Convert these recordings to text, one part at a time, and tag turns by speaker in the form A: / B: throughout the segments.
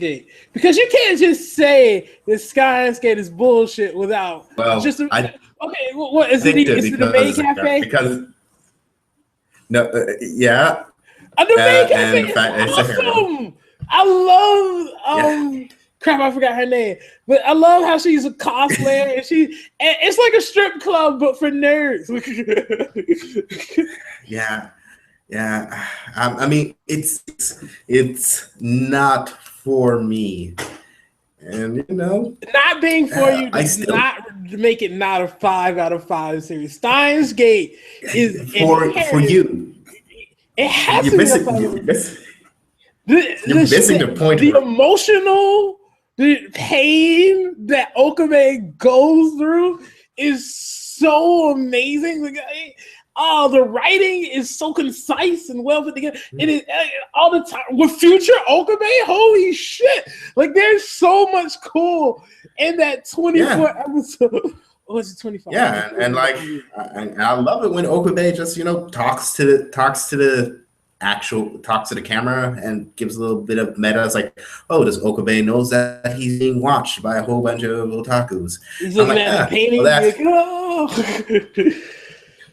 A: Gate, because you can't just say that Steins Gate is bullshit without just. Okay, what is it? Is it the main cafe?
B: Because no, yeah.
A: The main cafe is awesome. I love crap, I forgot her name, but I love how she's a cosplayer and it's like a strip club but for nerds.
B: Yeah. I mean, it's not for me, and you know,
A: not being for you does not make it not a 5 out of 5 series. Steins Gate is
B: for you.
A: It has to be
B: you're missing the point.
A: The emotional, the pain that Okabe goes through is so amazing. The writing is so concise and well put together. It is all the time with future Okabe. Holy shit! Like there's so much cool in that 24 episode. Oh, it's 25.
B: Yeah, and I love it when Okabe just talks to the camera and gives a little bit of meta. It's like, oh, does Okabe knows that he's being watched by a whole bunch of otakus?
A: He's looking at the painting.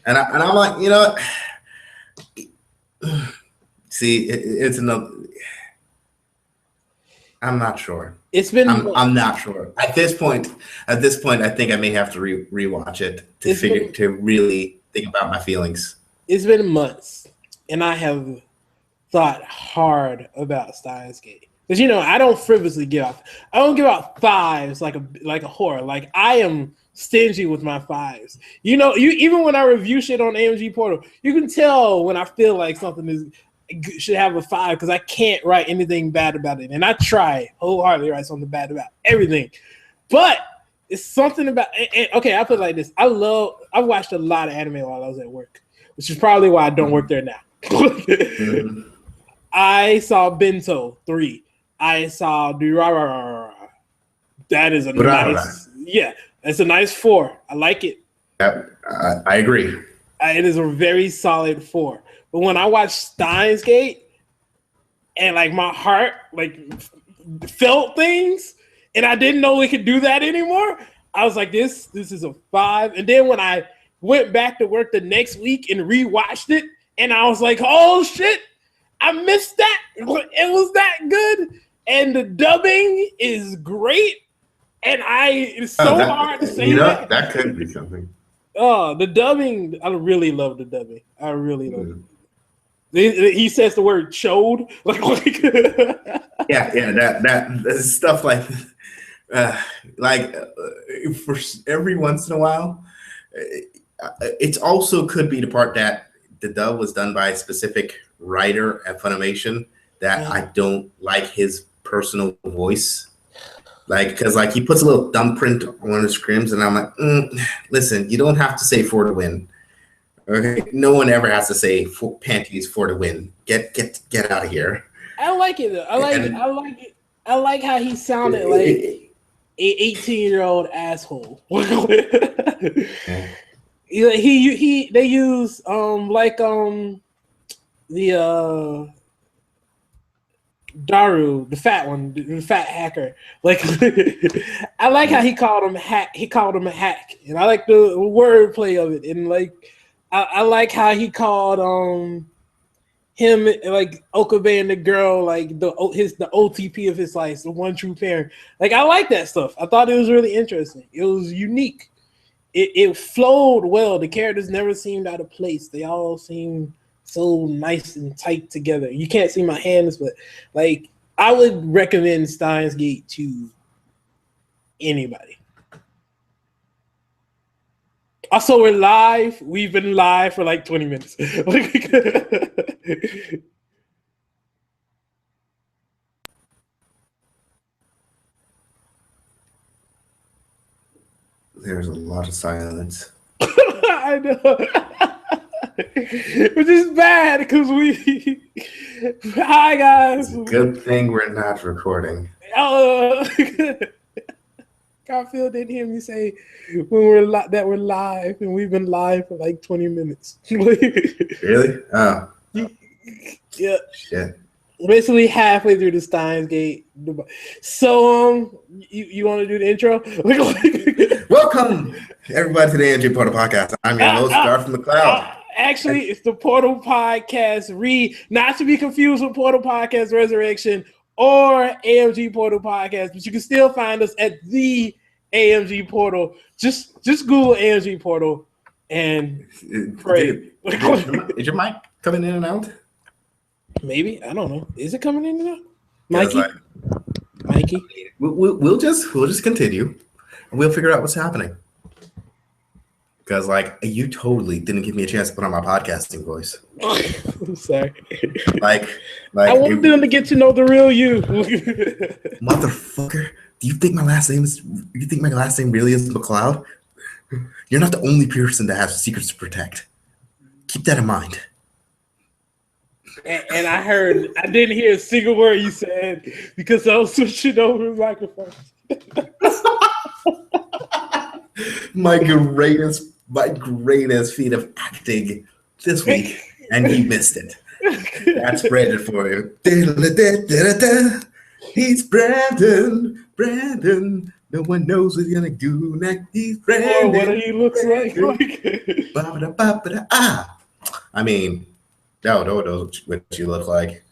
B: And I'm like, see, it's another. I'm not sure. I'm not sure at this point. I think I may have to rewatch it to really think about my feelings.
A: It's been months, and I have thought hard about Steins Gate because I don't frivolously give out. I don't give out 5s like a horror. Like I am stingy with my 5s. You even when I review shit on AMG Portal, you can tell when I feel like something should have a 5 because I can't write anything bad about it, and I try wholeheartedly to write something bad about everything, but it's something about. And okay, I put it like this: I've watched a lot of anime while I was at work, which is probably why I don't work there now. I saw Bento 3. I saw Durarara. That is a nice. Yeah, it's a nice 4. I like it.
B: Yep, I agree.
A: It is a very solid 4. But when I watched Steins Gate and my heart felt things and I didn't know it could do that anymore, I was like, this is a 5. And then when I went back to work the next week and rewatched it, and I was like, oh shit, I missed that. It was that good. And the dubbing is great. And it's so hard to say that.
B: That could be something.
A: Oh, the dubbing, I really love the dubbing. I really love it. He says the word "chode."
B: That stuff for every once in a while. It also could be the part that the dub was done by a specific writer at Funimation that I don't like his personal voice. Because he puts a little thumbprint on his scrims, and I'm like, listen, you don't have to say "for the win." Okay, no one ever has to say panties for the win. Get out of here.
A: I like it though. I like it. I like how he sounded like an 18-year-old asshole. They use the Daru, the fat one, the fat hacker. I like how he called him hack. He called him a hack, and I like the wordplay of it. And I like how he called him Okabe and the girl the OTP of his life, the one true parent. I like that stuff. I thought it was really interesting. It was unique. It flowed well. The characters never seemed out of place. They all seemed so nice and tight together. You can't see my hands, but I would recommend Steins Gate to anybody. Also, we're live. We've been live for 20 minutes.
B: There's a lot of silence.
A: I know. Which is bad because hi guys.
B: It's a good thing we're not recording.
A: Garfield didn't hear me say when we're live, and we've been live for 20 minutes.
B: Really? Oh.
A: Yeah.
B: Shit.
A: basically halfway through the Steins Gate. So, you want to do the intro?
B: Welcome, everybody, to the AMG Portal Podcast. I'm your host, Gar from the Cloud.
A: Actually, it's the Portal Podcast not to be confused with Portal Podcast Resurrection or AMG Portal Podcast, but you can still find us at the AMG Portal. Just Google AMG Portal and pray.
B: Is your mic coming in and out?
A: Maybe, I don't know. Is it coming in and out? Mikey?
B: We'll just continue, and we'll figure out what's happening. Because you totally didn't give me a chance to put on my podcasting voice.
A: I'm sorry.
B: I
A: want them to get to know the real you.
B: Motherfucker. Do you think my last name really is McLeod? You're not the only person that has secrets to protect. Keep that in mind.
A: And I didn't hear a single word you said because I was switching over microphones.
B: My greatest feat of acting this week, and he missed it. That's Brandon for you. He's Brandon. No one knows what he's gonna do next. He's Brandon.
A: Oh, what he looks like.
B: I mean, no what you look like.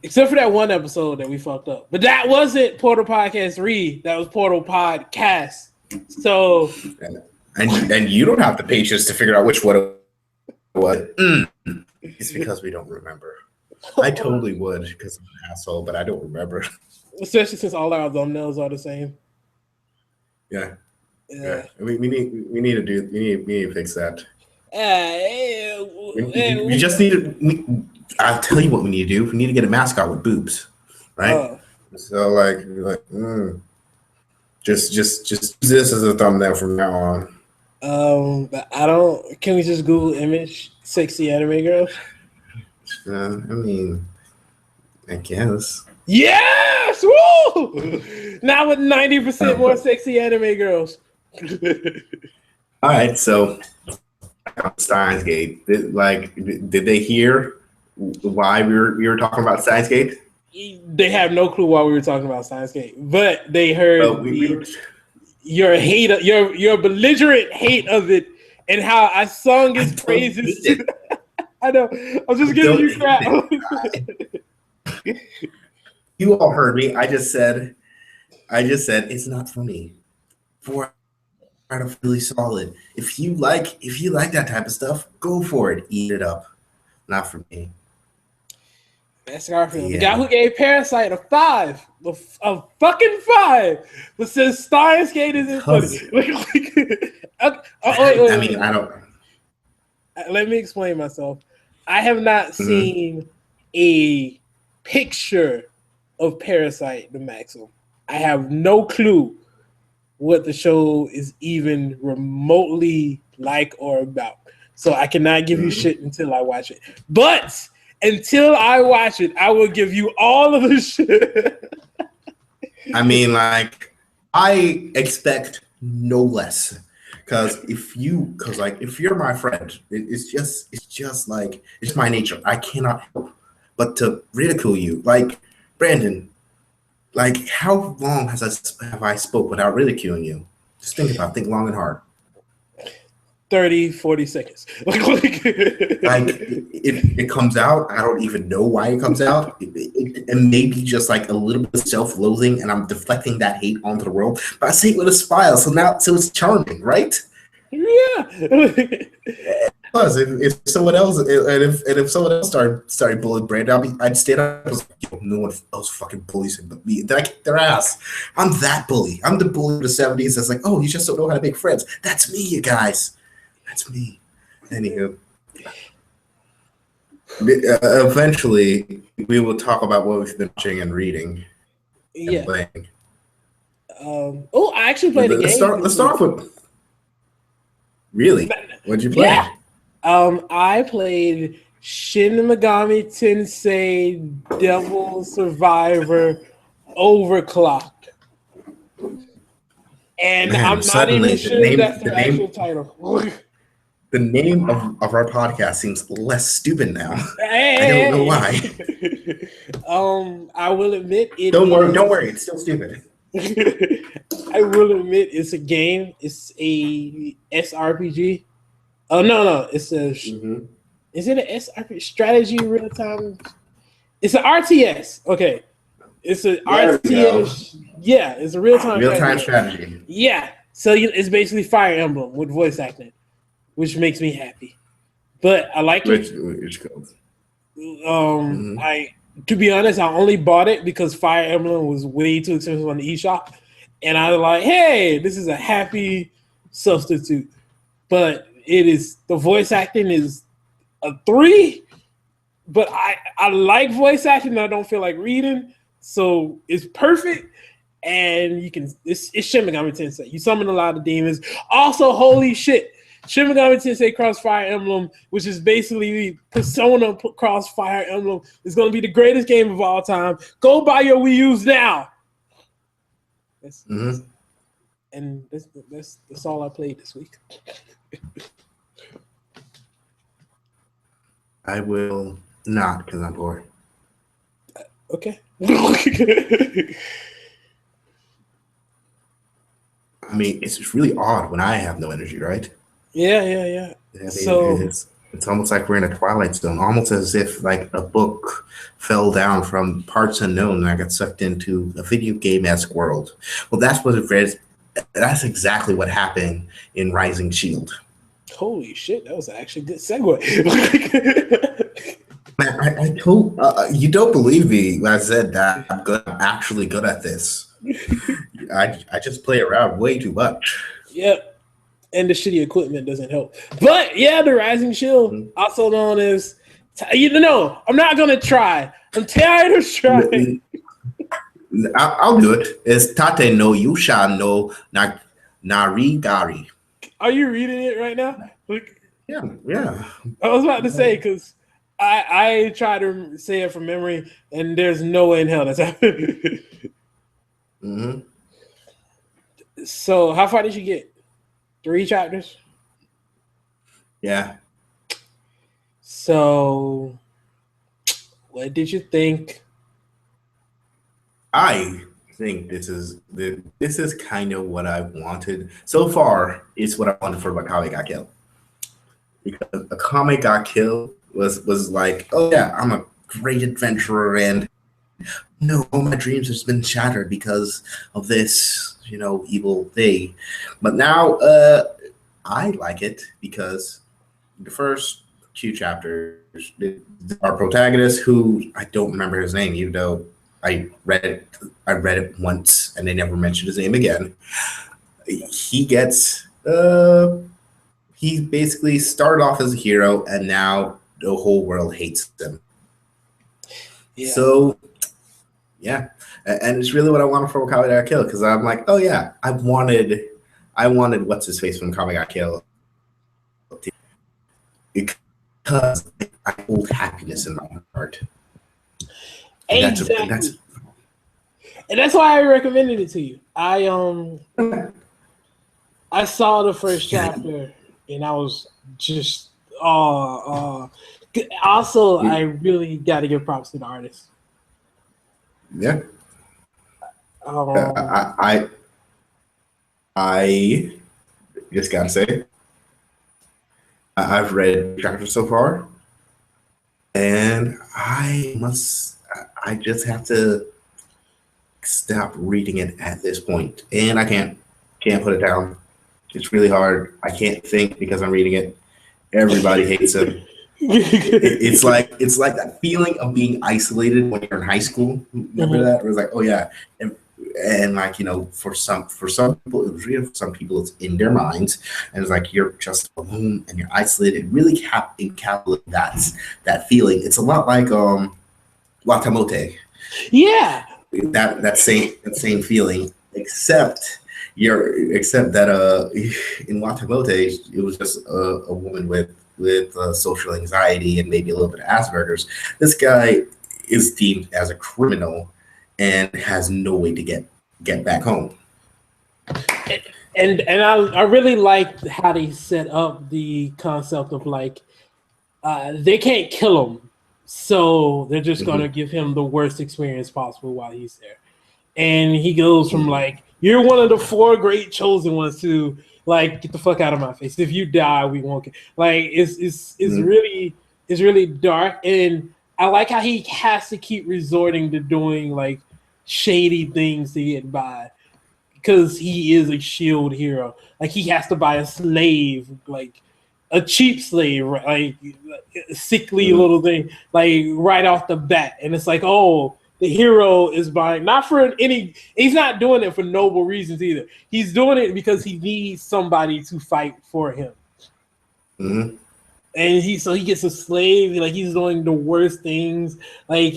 A: Except for that one episode that we fucked up. But that wasn't Portal Podcast Read. That was Portal Podcast. So,
B: and you don't have the patience to figure out which one it was. It's because we don't remember. I totally would because I'm an asshole, but I don't remember.
A: Especially since all our thumbnails are the same.
B: Yeah. We need to fix that. We just need to. I'll tell you what we need to do. We need to get a mascot with boobs, right? So just use this as a thumbnail from now on.
A: But I don't. Can we just Google image sexy anime girls?
B: I mean, I guess.
A: Yes! Woo! Now with 90% more sexy anime girls.
B: All right, so Steins Gate. Did they hear why we were talking about Steins Gate?
A: They have no clue why we were talking about Steins Gate, but they heard your hate, your belligerent hate of it, and how I sung its praises. I know. I'm just giving you crap.
B: You all heard me. I just said it's not funny. 4 out of really solid. If you like that type of stuff, go for it. Eat it up. Not for me.
A: That's Garfield. Yeah. The guy who gave Parasite a 5. A fucking 5. But says Steins Gate isn't funny. Wait.
B: I mean, I don't.
A: Let me explain myself. I have not seen a picture of Parasite the Maximum. I have no clue what the show is even remotely like or about. So I cannot give you shit until I watch it. But until I watch it, I will give you all of the shit.
B: I mean, I expect no less. Because if you're my friend, it's just my nature. I cannot help but to ridicule you. Brandon, how long have I spoke without ridiculing you? Just think long and hard.
A: 30, 40 seconds.
B: It comes out. I don't even know why it comes out. It may be just a little bit of self-loathing, and I'm deflecting that hate onto the world. But I say it with a smile, so it's charming, right?
A: Yeah.
B: Plus, if someone else if someone else started bullying Brandon, I'd stand up and no one else fucking bullies him but me. Then I kick their ass. I'm that bully. I'm the bully of the 70s that's you just don't know how to make friends. That's me, you guys. That's me. Anywho. Eventually, we will talk about what we've been watching and reading and playing.
A: I actually played a game.
B: Let's start with... Really? What'd you play?
A: Yeah. I played Shin Megami Tensei Devil Survivor Overclocked. And man, I'm not even sure that's the actual title.
B: The name of our podcast seems less stupid now. I don't know why.
A: I will admit it.
B: Don't worry. It's still stupid.
A: I will admit it's a game. It's a SRPG. Oh no, it's a.
B: Mm-hmm.
A: Is it an SRPG strategy real time? It's an RTS. Okay, it's an RTS. Yeah, it's a real time
B: strategy.
A: Yeah, so it's basically Fire Emblem with voice acting, which makes me happy. But I like it.
B: Which goes.
A: To be honest, I only bought it because Fire Emblem was way too expensive on the eShop, and I was like, "Hey, this is a happy substitute." But the voice acting is a 3, but I like voice acting. I don't feel like reading, so it's perfect. And it's Shin Megami Tensei. You summon a lot of demons. Also, holy shit, Shin Megami Tensei Cross Fire Emblem, which is basically Persona Cross Fire Emblem, is going to be the greatest game of all time. Go buy your Wii U's now. And that's all I played this week.
B: I will not because I'm bored.
A: Okay.
B: I mean, it's really odd when I have no energy, right?
A: Yeah.
B: I mean, so it's almost like we're in a twilight zone, almost as if like a book fell down from parts unknown and I got sucked into a video game-esque world. Well, that's exactly what happened in Rising Shield.
A: Holy shit, that was actually a good segue.
B: Man, I told you don't believe me when I said that I'm actually good at this. I just play around way too much.
A: Yep. And the shitty equipment doesn't help. But yeah, the Rising Shield, also known as, I'm not going to try. I'm tired of trying.
B: I'll do it. It's Tate no Yusha no Nariagari.
A: Are you reading it right now?
B: Yeah.
A: I was about to say, because I try to say it from memory, and there's no way in hell that's happening. So, how far did you get? 3 chapters?
B: Yeah.
A: So, what did you think?
B: I think this is kind of what I wanted. So far, it's what I wanted for Akame Got Killed. Because Akame Got Killed was like, oh yeah, I'm a great adventurer, and no, all my dreams has been shattered because of this, evil thing. But now, I like it because the first 2 chapters, our protagonist, who I don't remember his name, even though I read it once and they never mentioned his name again. He gets he basically started off as a hero and now the whole world hates him. Yeah. So yeah, and it's really what I wanted from Akame Got Killed, because I'm like, oh yeah, I wanted what's his face from Akame Got Killed, because I hold happiness in my heart.
A: Exactly. And that's why I recommended it to you. I saw the first chapter and I was just also I really got to give props to the artist.
B: Yeah. I just gotta say, I've read chapters so far, and I just have to stop reading it at this point, and I can't put it down. It's really hard. I can't think because I'm reading it. Everybody hates him. It's like that feeling of being isolated when you're in high school. Remember that? It was like, oh yeah, and like, for some people it was real. For some people it's in their minds, and it's like you're just alone and you're isolated. Really encapsulates that feeling. It's a lot like Watamote.
A: Yeah.
B: That same feeling, except that in Watamote it was just a woman with social anxiety and maybe a little bit of Asperger's. This guy is deemed as a criminal and has no way to get back home.
A: And I really liked how they set up the concept of like they can't kill him, So they're just gonna give him the worst experience possible while he's there. And he goes from like, you're one of the 4 great chosen ones to like, get the fuck out of my face. If you die, we won't get like it's really dark. And I like how he has to keep resorting to doing like shady things to get by. Because he is a shield hero. Like he has to buy a slave, like a cheap slave, like a sickly little thing, like right off the bat. And it's like, oh, the hero is buying not for he's not doing it for noble reasons either. He's doing it because he needs somebody to fight for him.
B: Mm-hmm.
A: And he gets a slave, like he's doing the worst things. Like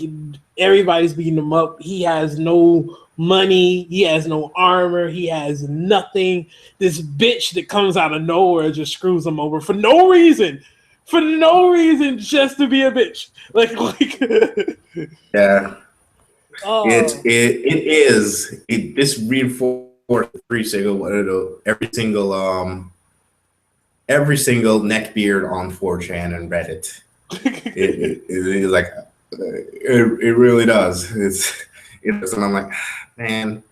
A: everybody's beating him up. He has no money, he has no armor, he has nothing. This bitch that comes out of nowhere just screws him over for no reason. For no reason, just to be a bitch. Like
B: yeah.
A: Oh.
B: This reinforced every single neckbeard on 4chan and Reddit. it is like it really does. And I'm like, man,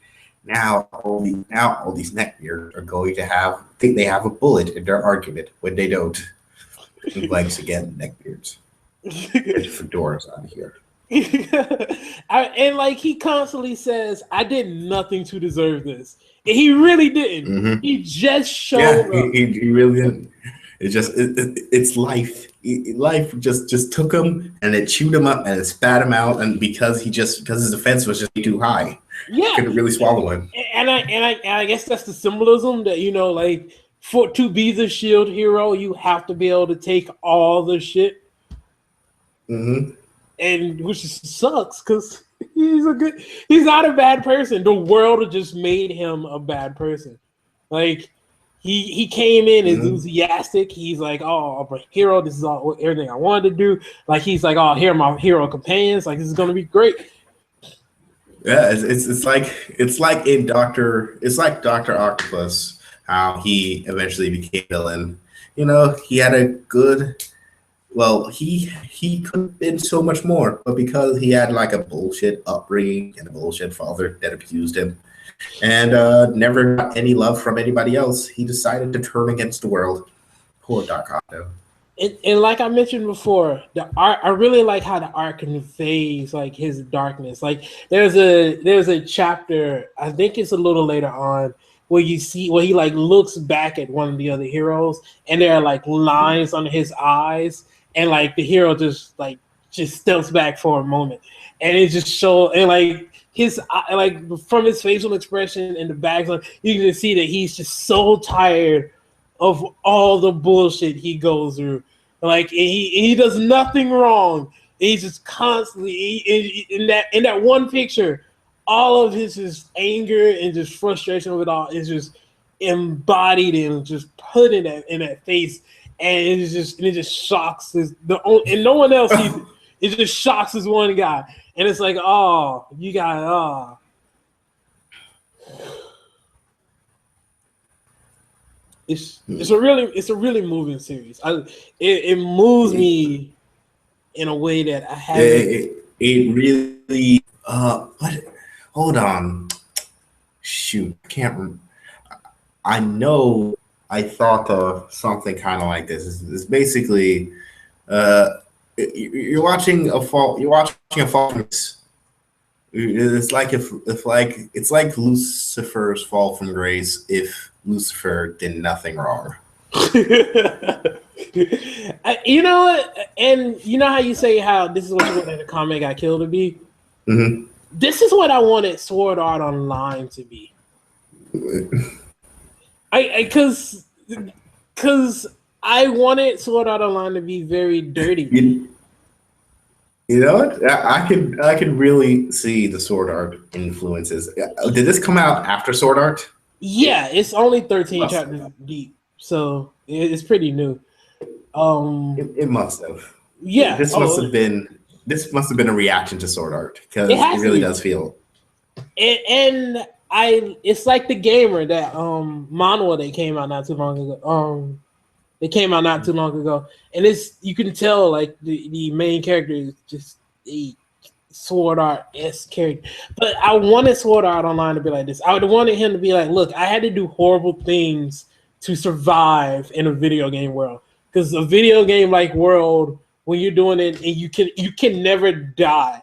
B: now all these neckbeards are going to think they have a bullet in their argument when they don't. Thanks again, neckbeards. Get your fedoras out of here.
A: And like he constantly says, I did nothing to deserve this. And he really didn't.
B: Mm-hmm.
A: He just showed up.
B: He really didn't. It's life. Life just took him and it chewed him up and it spat him out, and because his defense was just too high, couldn't really swallow him.
A: And I guess that's the symbolism that, you know, like to be the shield hero, you have to be able to take all the shit.
B: Mm-hmm.
A: And which sucks because he's not a bad person. The world just made him a bad person. Like he came in enthusiastic. He's like, oh, I'm a hero. This is everything I wanted to do. Like he's like, oh, here are my hero companions. Like this is gonna be great.
B: Yeah, it's like Dr. Octopus, how he eventually became villain. You know, he had a good. Well, he could have been so much more, but because he had like a bullshit upbringing and a bullshit father that abused him, and never got any love from anybody else, he decided to turn against the world. Poor Doc Otto.
A: And like I mentioned before, the art, I really like how the art conveys like his darkness. Like there's a chapter, I think it's a little later on, where he like looks back at one of the other heroes, and there are like lines on his eyes. And like the hero just steps back for a moment, and it just shows, and like his like from his facial expression and the bags on, you can just see that he's just so tired of all the bullshit he goes through. Like he does nothing wrong. He's just constantly in that one picture, all of his just anger and just frustration of it all is just embodied and just put in that face. And it just shocks and no one else sees it. It just shocks this one guy, and it's like, oh, you got It's a really moving series. It moves me in a way that I haven't.
B: It really. What? Hold on. Shoot, I can't remember. I know. I thought of something kind of like this. It's basically, you're watching a fall. You're watching a fall. It's like it's like Lucifer's fall from grace if Lucifer did nothing wrong.
A: You know what? And you know how you say how this is what you wanted a comic got killed to be.
B: Mm-hmm.
A: This is what I wanted Sword Art Online to be. Because I wanted Sword Art Online to be very dirty.
B: You know what? I could really see the Sword Art influences. Did this come out after Sword Art?
A: Yeah, it's only 13 chapters deep, so it's pretty new.
B: It must have.
A: Yeah,
B: this must have been a reaction to Sword Art because it really does feel.
A: And it's like the gamer that manhwa that came out not too long ago. They came out not too long ago, and you can tell like the main character is just a Sword Art-esque character. But I wanted Sword Art Online to be like this. I would wanted him to be like, look, I had to do horrible things to survive in a video game world. Because a video game like world, when you're doing it, and you can never die.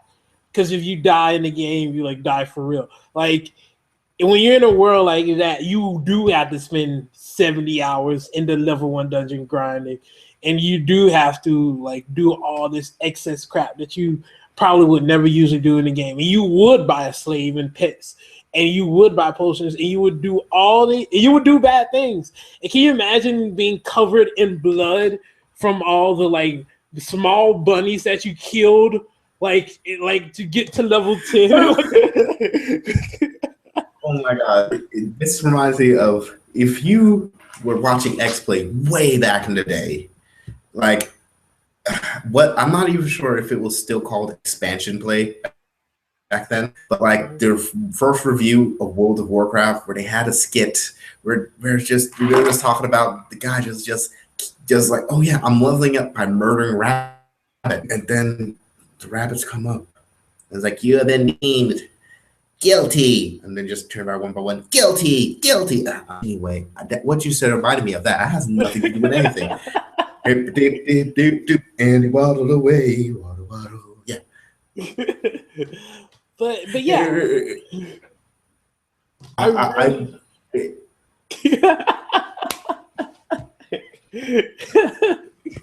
A: Because if you die in the game, you like die for real. Like when you're in a world like that, you do have to spend 70 hours in the level 1 dungeon grinding, and you do have to like do all this excess crap that you probably would never usually do in the game. And you would buy a slave and pets, and you would buy potions, and you would do you would do bad things. And can you imagine being covered in blood from all the like the small bunnies that you killed, like to get to level 10?
B: Oh my god! This reminds me of if you were watching X Play way back in the day, like. What I'm not even sure if it was still called expansion play back then, but like their first review of World of Warcraft, where they had a skit where we were just talking about the guy just like, oh yeah, I'm leveling up by murdering rabbit, and then the rabbits come up. It's like, you have been deemed guilty, and then just turn by one, guilty. Anyway, what you said reminded me of that. It has nothing to do with anything. And waddle away, waddle. Yeah.
A: but yeah.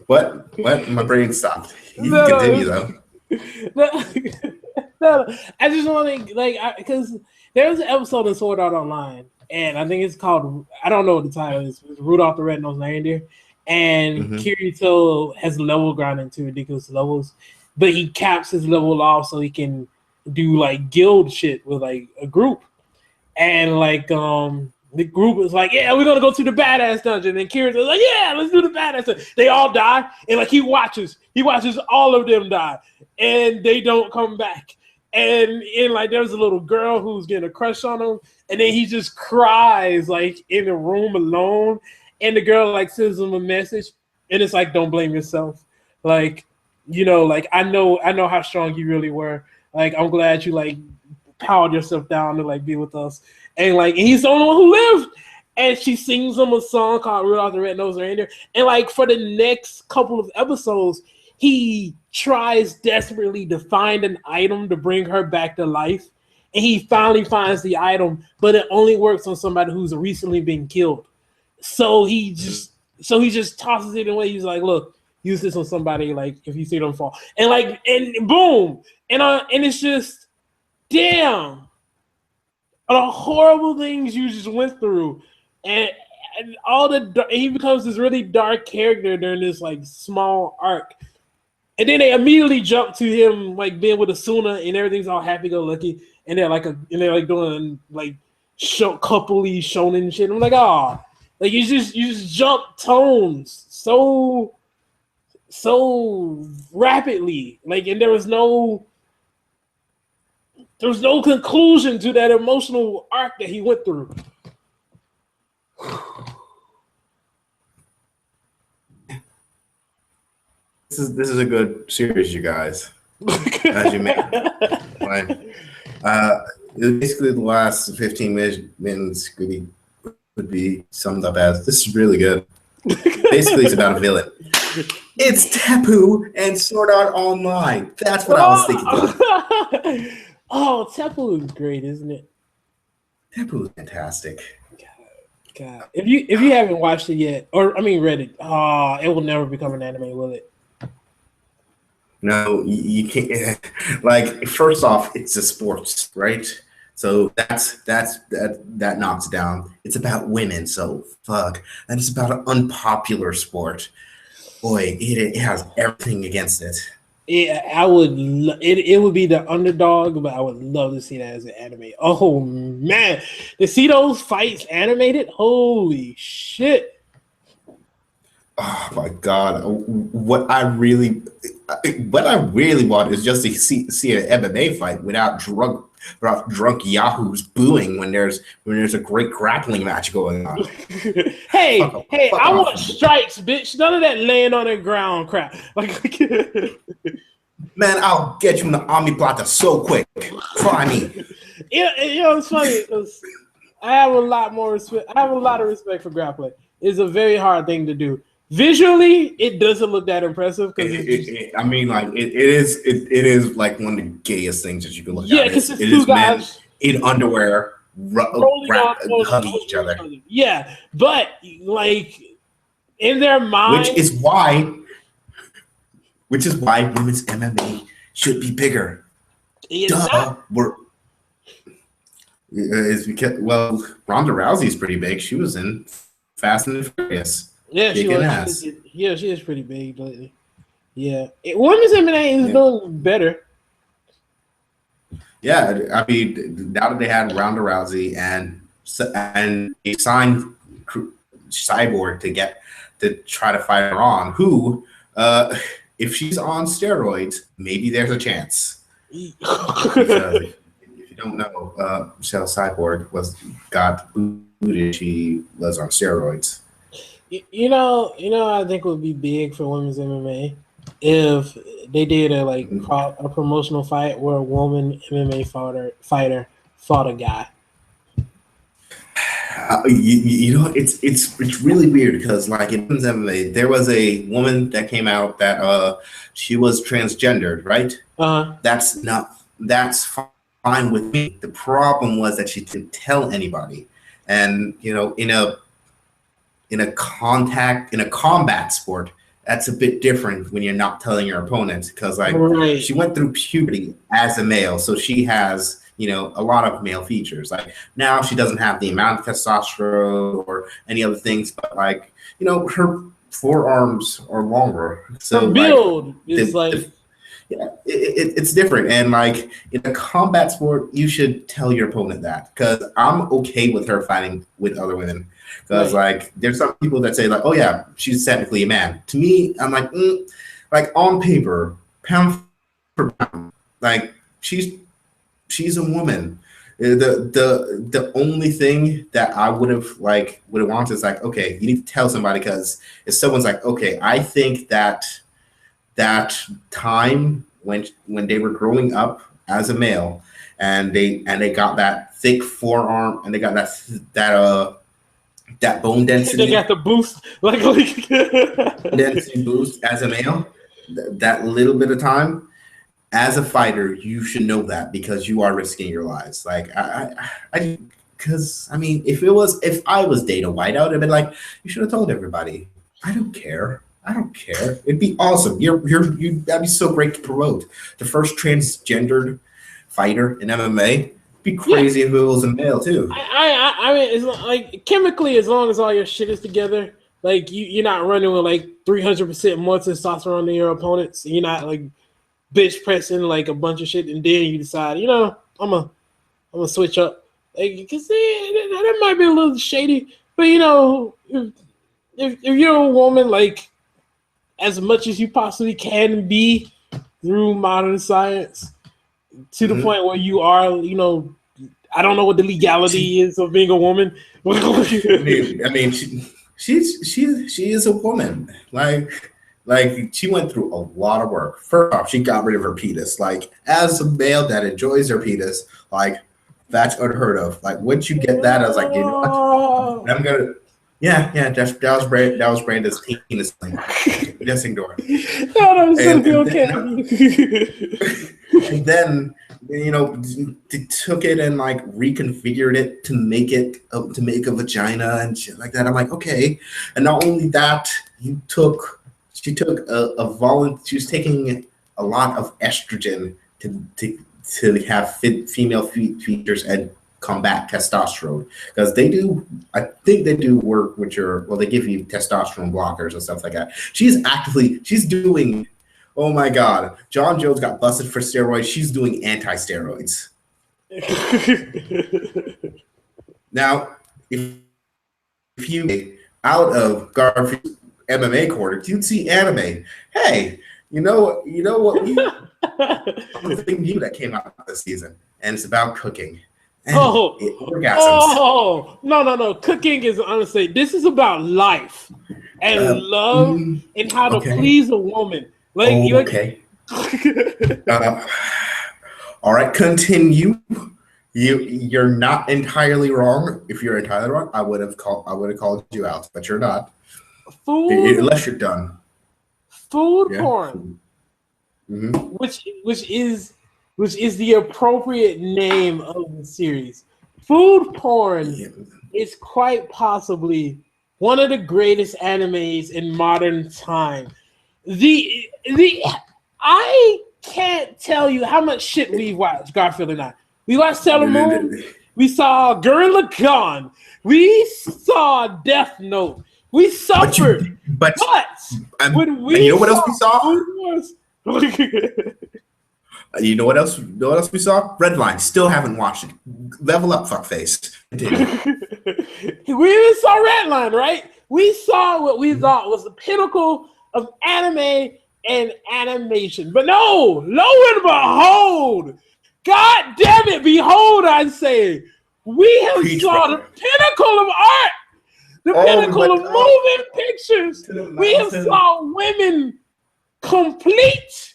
B: What? My brain stopped. You can continue though.
A: No, I just want to because there was an episode of Sword Art Online, and I think it's called, I don't know what the title is, Rudolph the Red-Nosed Reindeer. And Kirito has level grinding to ridiculous levels, but he caps his level off so he can do like guild shit with like a group. And like the group is like, yeah, we're gonna go to the badass dungeon. And Kirito's like, yeah, let's do the badass dungeon. They all die, and like he watches all of them die, and they don't come back. And like there's a little girl who's getting a crush on him, and then he just cries like in a room alone. And the girl like sends him a message, and it's like, don't blame yourself. Like, you know, like I know how strong you really were. Like, I'm glad you like powered yourself down to like be with us. And like, and he's the only one who lived. And she sings him a song called Rudolph the Red-Nosed Reindeer. And like for the next couple of episodes, he tries desperately to find an item to bring her back to life. And he finally finds the item, but it only works on somebody who's recently been killed. So he just tosses it away. He's like, look, use this on somebody, like if you see them fall. And like, and boom. And it's just, damn. The horrible things you just went through. And he becomes this really dark character during this like small arc. And then they immediately jump to him like being with Asuna, and everything's all happy-go-lucky. And they're like doing like coupley shonen shit. I'm like, oh. Like you just jump tones so rapidly, like, and there was no conclusion to that emotional arc that he went through.
B: This is a good series, you guys. As you may, right? Basically, the last 15 minutes would be summed up as, this is really good. Basically, it's about a villain. It's Tepu and Sword Art Online. That's what I was thinking.
A: Oh, Tepu is great, isn't it?
B: Tepu is fantastic.
A: God. If you haven't watched it yet, or I mean read it, it will never become an anime, will it?
B: No, you can't. Like, first off, it's a sports, right? So that knocks it down. It's about women, so fuck. And it's about an unpopular sport. Boy, it has everything against it.
A: Yeah, I would. It would be the underdog, but I would love to see that as an anime. Oh man, to see those fights animated, holy shit!
B: Oh my god, what I really want is just to see an MMA fight without drug about drunk yahoos booing when there's a great grappling match going on.
A: Hey, I want strikes, bitch. None of that laying on the ground crap. Like,
B: man, I'll get you in the omoplata so quick. Try me.
A: It's funny because I have a lot more respect. I have a lot of respect for grappling. It's a very hard thing to do. Visually, it doesn't look that impressive because
B: I mean, like it is like one of the gayest things that you can look at.
A: Yeah, because
B: it is men in underwear hugging each other.
A: Yeah, but like in their mind,
B: which is why women's MMA should be bigger. Duh. Is because Ronda Rousey's pretty big. She was in Fast and Furious.
A: Yeah, she is pretty big lately. Yeah, women's MMA is doing better.
B: Yeah, I mean, now that they had Ronda Rousey and they signed Cyborg to try to fight her on, who, if she's on steroids, maybe there's a chance. Because if you don't know, Michelle Cyborg got booted. She was on steroids.
A: You know, I think would be big for women's MMA if they did a promotional fight where a woman MMA fighter fought a guy.
B: You know, it's really weird because like in women's MMA, there was a woman that came out that she was transgendered, right? That's fine with me. The problem was that she didn't tell anybody, and you know, in a combat sport, that's a bit different when you're not telling your opponent because she went through puberty as a male, so she has, you know, a lot of male features. Like now she doesn't have the amount of testosterone or any other things, but like, you know, her forearms are longer. So
A: her build is
B: it's different. And like in a combat sport, you should tell your opponent that because I'm okay with her fighting with other women. Because like there's some people that say like, oh yeah, she's technically a man. To me, I'm like, like on paper, pound for pound, like she's a woman. The only thing that I would have wanted is like, okay, you need to tell somebody because if someone's like, okay, I think that time when they were growing up as a male and they got that thick forearm and they got that bone density.
A: They got the boost,
B: density boost as a male. That little bit of time, as a fighter, you should know that because you are risking your lives. Like because I mean, if I was Dana White, I would have been like, you should have told everybody. I don't care. It'd be awesome. That'd be so great to promote the first transgendered fighter in MMA. It'd be crazy if it was a male too.
A: I mean, it's like chemically, as long as all your shit is together, like you're not running with like 300% more testosterone than your opponents. You're not like bitch pressing like a bunch of shit, and then you decide, you know, I'm gonna switch up. Like, because that might be a little shady, but you know, if you're a woman, like as much as you possibly can be through modern science, to the point where you are, you know, I don't know what the legality is of being a woman.
B: I mean, she is a woman. Like she went through a lot of work. First off, she got rid of her penis. Like as a male that enjoys her penis, like that's unheard of. Like once you get that, I was like, you know what? I'm gonna. Yeah, that was Brandon's penis thing. Just ignore it.
A: No, so okay.
B: And then you know, they took it and like reconfigured it to make a vagina and shit like that. I'm like, okay. And not only that, she took she was taking a lot of estrogen to have female features and combat testosterone because I think they do work with they give you testosterone blockers and stuff like that. She's doing, oh my God, John Jones got busted for steroids. She's doing anti-steroids. Now, if you out of Garfield's MMA corner, you'd see anime. Hey, you know what? The thing new that came out this season. and it's about cooking. And
A: oh, no. Cooking is honestly, this is about life and love and how to please a woman.
B: Okay. All right, continue. You're not entirely wrong. If you're entirely wrong, I would have called you out, but you're not.
A: Food,
B: unless you're done.
A: Food porn, which is the appropriate name of the series. Food porn is quite possibly one of the greatest animes in modern time. I can't tell you how much shit we've watched, Garfield and I. We watched Sailor Moon. We saw Gurren Lagann. We saw Death Note. We suffered. But when we
B: you know what else we saw? You know what else we saw? Redline. Still haven't watched it. Level up, fuckface.
A: We even saw Redline, right? We saw what we thought was the pinnacle of anime and animation. But no, lo and behold, God damn it, behold, I say, we have saw the pinnacle of art, the pinnacle of moving pictures. We have saw women complete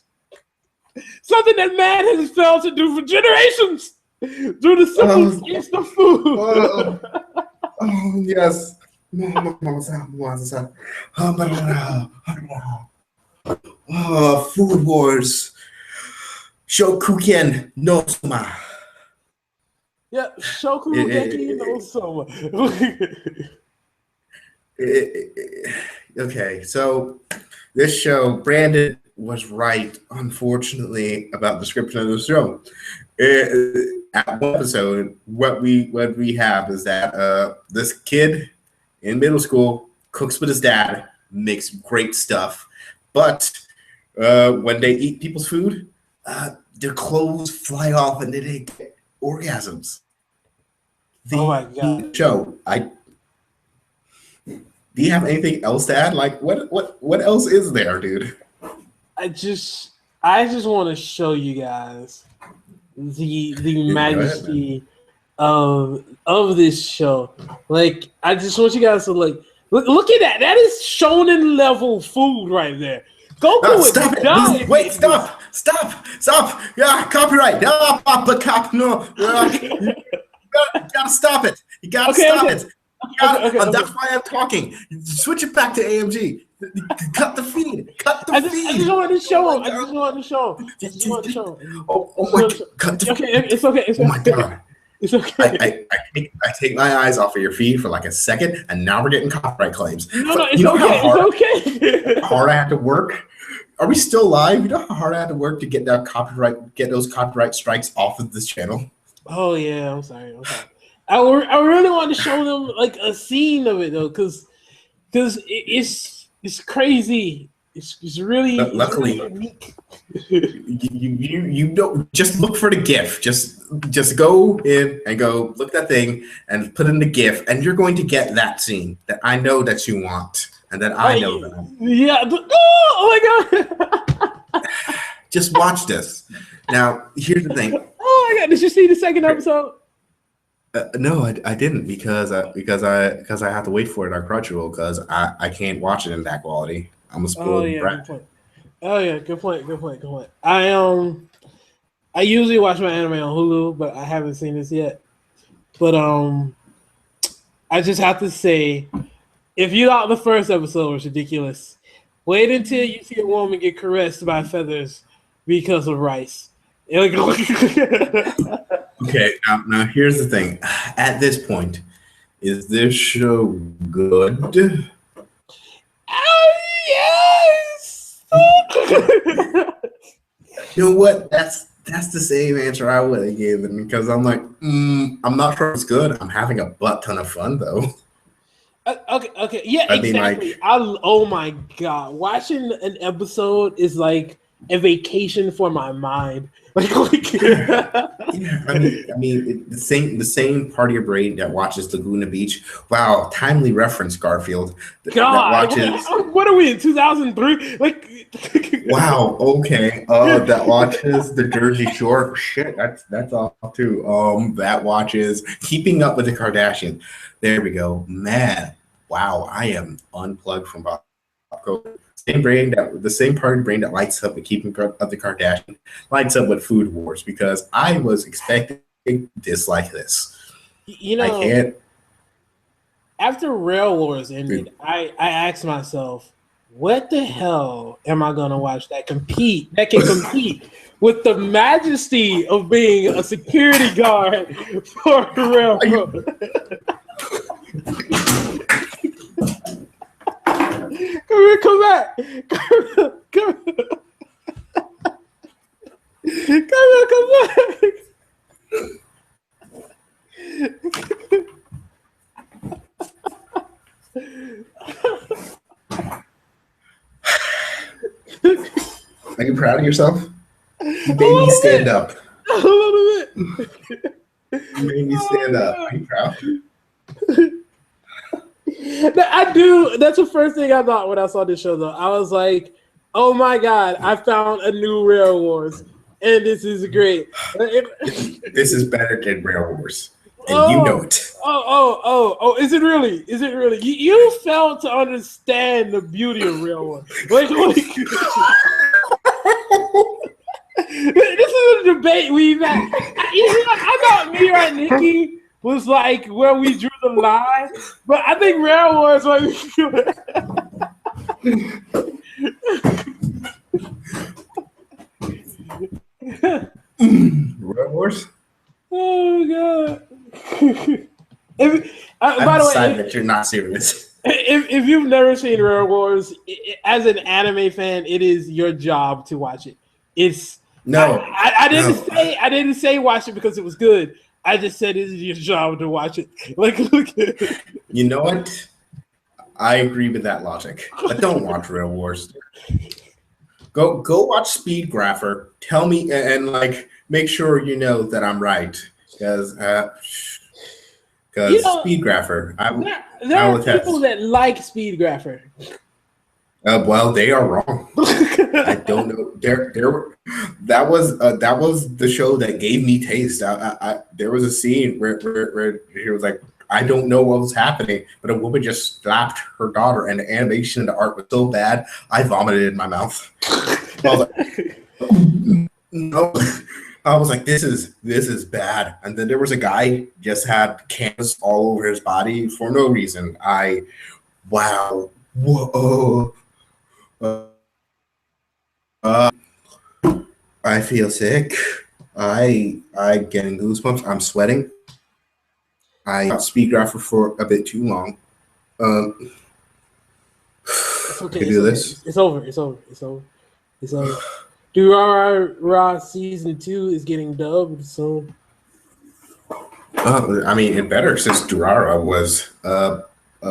A: something that man has failed to do for generations through the simple taste of food.
B: Yes. Food Wars. Shokuken no Soma.
A: Yeah, Shokugeki no Soma.
B: Okay, so this show, Brandon was right, unfortunately, about the description of the show. At one episode, what we have is that this kid in middle school cooks with his dad, makes great stuff, but when they eat people's food, their clothes fly off and they get orgasms.
A: Oh my god!
B: Show. Do you have anything else to add? Like what else is there, dude?
A: I just want to show you guys the majesty of this show. Like, I just want you guys to look at that. That is shonen level food right there. Goku
B: stop it! Wait! Stop! Yeah, copyright. No, no. You gotta stop it. You gotta stop it. That's why I'm talking. Switch it back to AMG. Cut the feed. I
A: just wanted to show him.
B: Oh my god.
A: Okay, it's okay.
B: Oh my god.
A: It's okay.
B: I take my eyes off of your feed for like a second, and now we're getting copyright claims.
A: No, it's okay.
B: How hard I have to work. Are we still live? You know how hard I had to work to get those copyright strikes off of this channel?
A: Oh yeah, I'm sorry. I really want to show them like a scene of it though, because it's crazy. It's really
B: luckily
A: unique.
B: you don't just look for the GIF. Just go in and go look that thing and put in the GIF, and you're going to get that scene that I know that you want and that I know that.
A: Yeah. Oh my god.
B: Just watch this. Now, here's the thing.
A: Oh my god! Did you see the second episode?
B: No, I didn't because I have to wait for it on Crunchyroll because I can't watch it in that quality. I'm a spoiled brat.
A: Good point. I usually watch my anime on Hulu, but I haven't seen this yet. But I just have to say, if you thought the first episode was ridiculous, wait until you see a woman get caressed by feathers because of rice.
B: Okay, now here's the thing. At this point, is this show good?
A: Yes.
B: You know what? That's the same answer I would have given because I'm like, I'm not sure it's good. I'm having a butt ton of fun though.
A: Okay, yeah, exactly. Oh my god, watching an episode is like a vacation for my mind.
B: Yeah, the same part of your brain that watches Laguna Beach. Wow, timely reference, Garfield. That
A: God,
B: watches.
A: what are we in 2003?
B: Wow, okay. That watches the Jersey Shore. Shit, that's all too. That watches Keeping Up with the Kardashians. There we go, man. Wow, I am unplugged from pop culture. The same part of the brain that lights up with Keeping Up with the Kardashians lights up with Food Wars because I was expecting this like this.
A: You
B: I
A: know,
B: can't.
A: after Rail Wars ended, I asked myself, what the hell am I gonna watch that can compete with the majesty of being a security guard for Rail Wars? Come here, come back. Come here. Come back.
B: Are you proud of yourself? You made me stand up.
A: A little bit.
B: You made me stand up. Are you proud?
A: I do. That's the first thing I thought when I saw this show, though. I was like, "Oh my god, I found a new Rail Wars, and this is great."
B: This is better than Rail Wars, and you know it.
A: Oh! Is it really? Is it really? You failed to understand the beauty of Rail Wars. This is a debate we've had. I thought me and Nikki was like where we drew the line, but I think Rail Wars might be
B: Rail Wars?
A: Oh god!
B: By the way, that you're not serious.
A: If you've never seen Rail Wars, as an anime fan, it is your job to watch it. It's
B: no.
A: I didn't say watch it because it was good. I just said it is your job to watch it.
B: You know what? I agree with that logic, but don't watch Rail Wars. Go watch Speed Grapher. Tell me and like make sure you know that I'm right because Speed Grapher.
A: There are people that like Speed Grapher.
B: Well, they are wrong. I don't know. That was the show that gave me taste. There was a scene where he was like, I don't know what was happening, but a woman just slapped her daughter, and the animation and the art was so bad, I vomited in my mouth. I was like, no. I was like, this is bad. And then there was a guy just had canvas all over his body for no reason. Whoa. I feel sick. I getting goosebumps. I'm sweating. I Speed Grapher for a bit too long.
A: It's okay.
B: Do this.
A: It's over. Durara season 2 is getting dubbed soon.
B: I mean, it better since Durara was a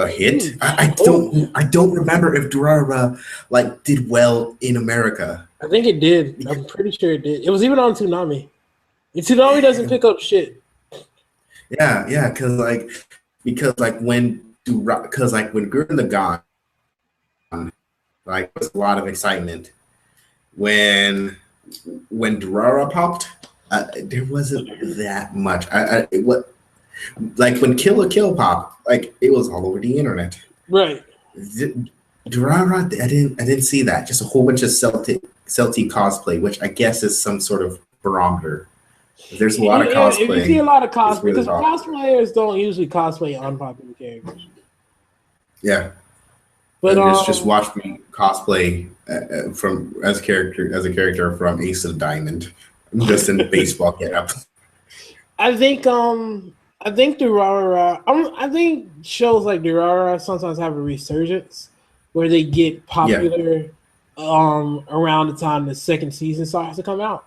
B: hit. I don't remember if Durara like did well in America.
A: I think it did. I'm pretty sure it did. It was even on Toonami. And Toonami doesn't pick up shit.
B: Yeah, because when Gurren Lagann, like was a lot of excitement. When Durara popped, there wasn't that much. Like when Kill la Kill popped, like it was all over the internet.
A: Right.
B: Durara, I didn't see that. Just a whole bunch of Celtic cosplay, which I guess is some sort of barometer. There's a lot of cosplay.
A: If you see a lot of cosplay, because cosplayers don't usually cosplay unpopular characters.
B: Yeah,
A: but
B: just watch me cosplay as a character from Ace of the Diamond, just in baseball getup.
A: I think Durara. I think shows like Durara sometimes have a resurgence where they get popular around the time the second season starts to come out.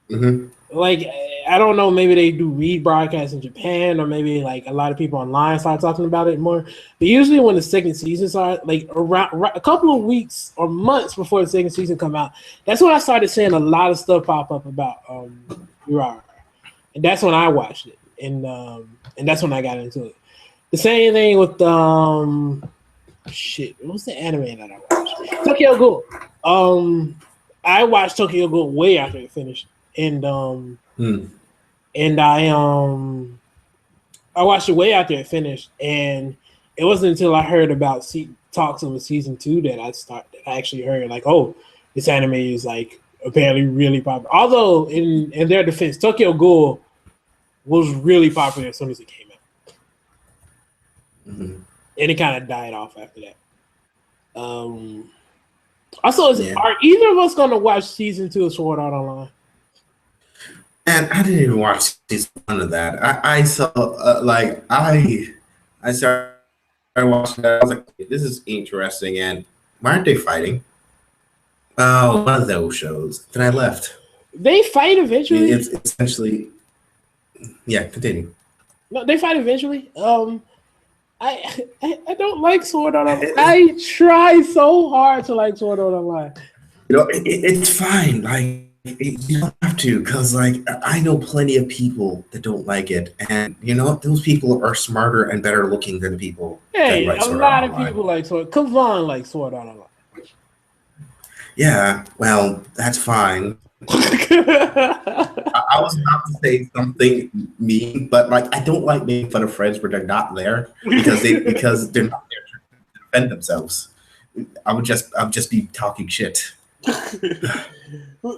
B: Mm-hmm.
A: Like I don't know, maybe they do rebroadcast in Japan, or maybe like a lot of people online start talking about it more. But usually when the second season starts, like around a couple of weeks or months before the second season come out, that's when I started seeing a lot of stuff pop up about Uriah. And that's when I watched it. And that's when I got into it. The same thing with shit. What's the anime that I watched? Tokyo Ghoul. I watched Tokyo Ghoul way after it finished. And and I watched it way after it finished, and it wasn't until I heard about talks of a season 2 that I actually heard like, oh, this anime is like apparently really popular. Although in their defense, Tokyo Ghoul was really popular as soon as it came out, and it kind of died off after that. Also, are either of us going to watch season 2 of Sword Art Online?
B: And I didn't even watch season 1 of that. I saw I started watching that. I was like, this is interesting. And why aren't they fighting? One of those shows. Then I left.
A: They fight eventually.
B: It's essentially, continue.
A: No, they fight eventually. I don't like Sword Art Online. I try so hard to like Sword Art Online.
B: It's fine. Like, you don't have to, because like I know plenty of people that don't like it, and those people are smarter and better looking than the people.
A: Hey, a lot of people like Sword. Kavon likes Sword Art Online.
B: Yeah, well, that's fine. I was about to say something mean, but like I don't like making fun of friends where they're not there because they're not there to defend themselves. I would just be talking shit.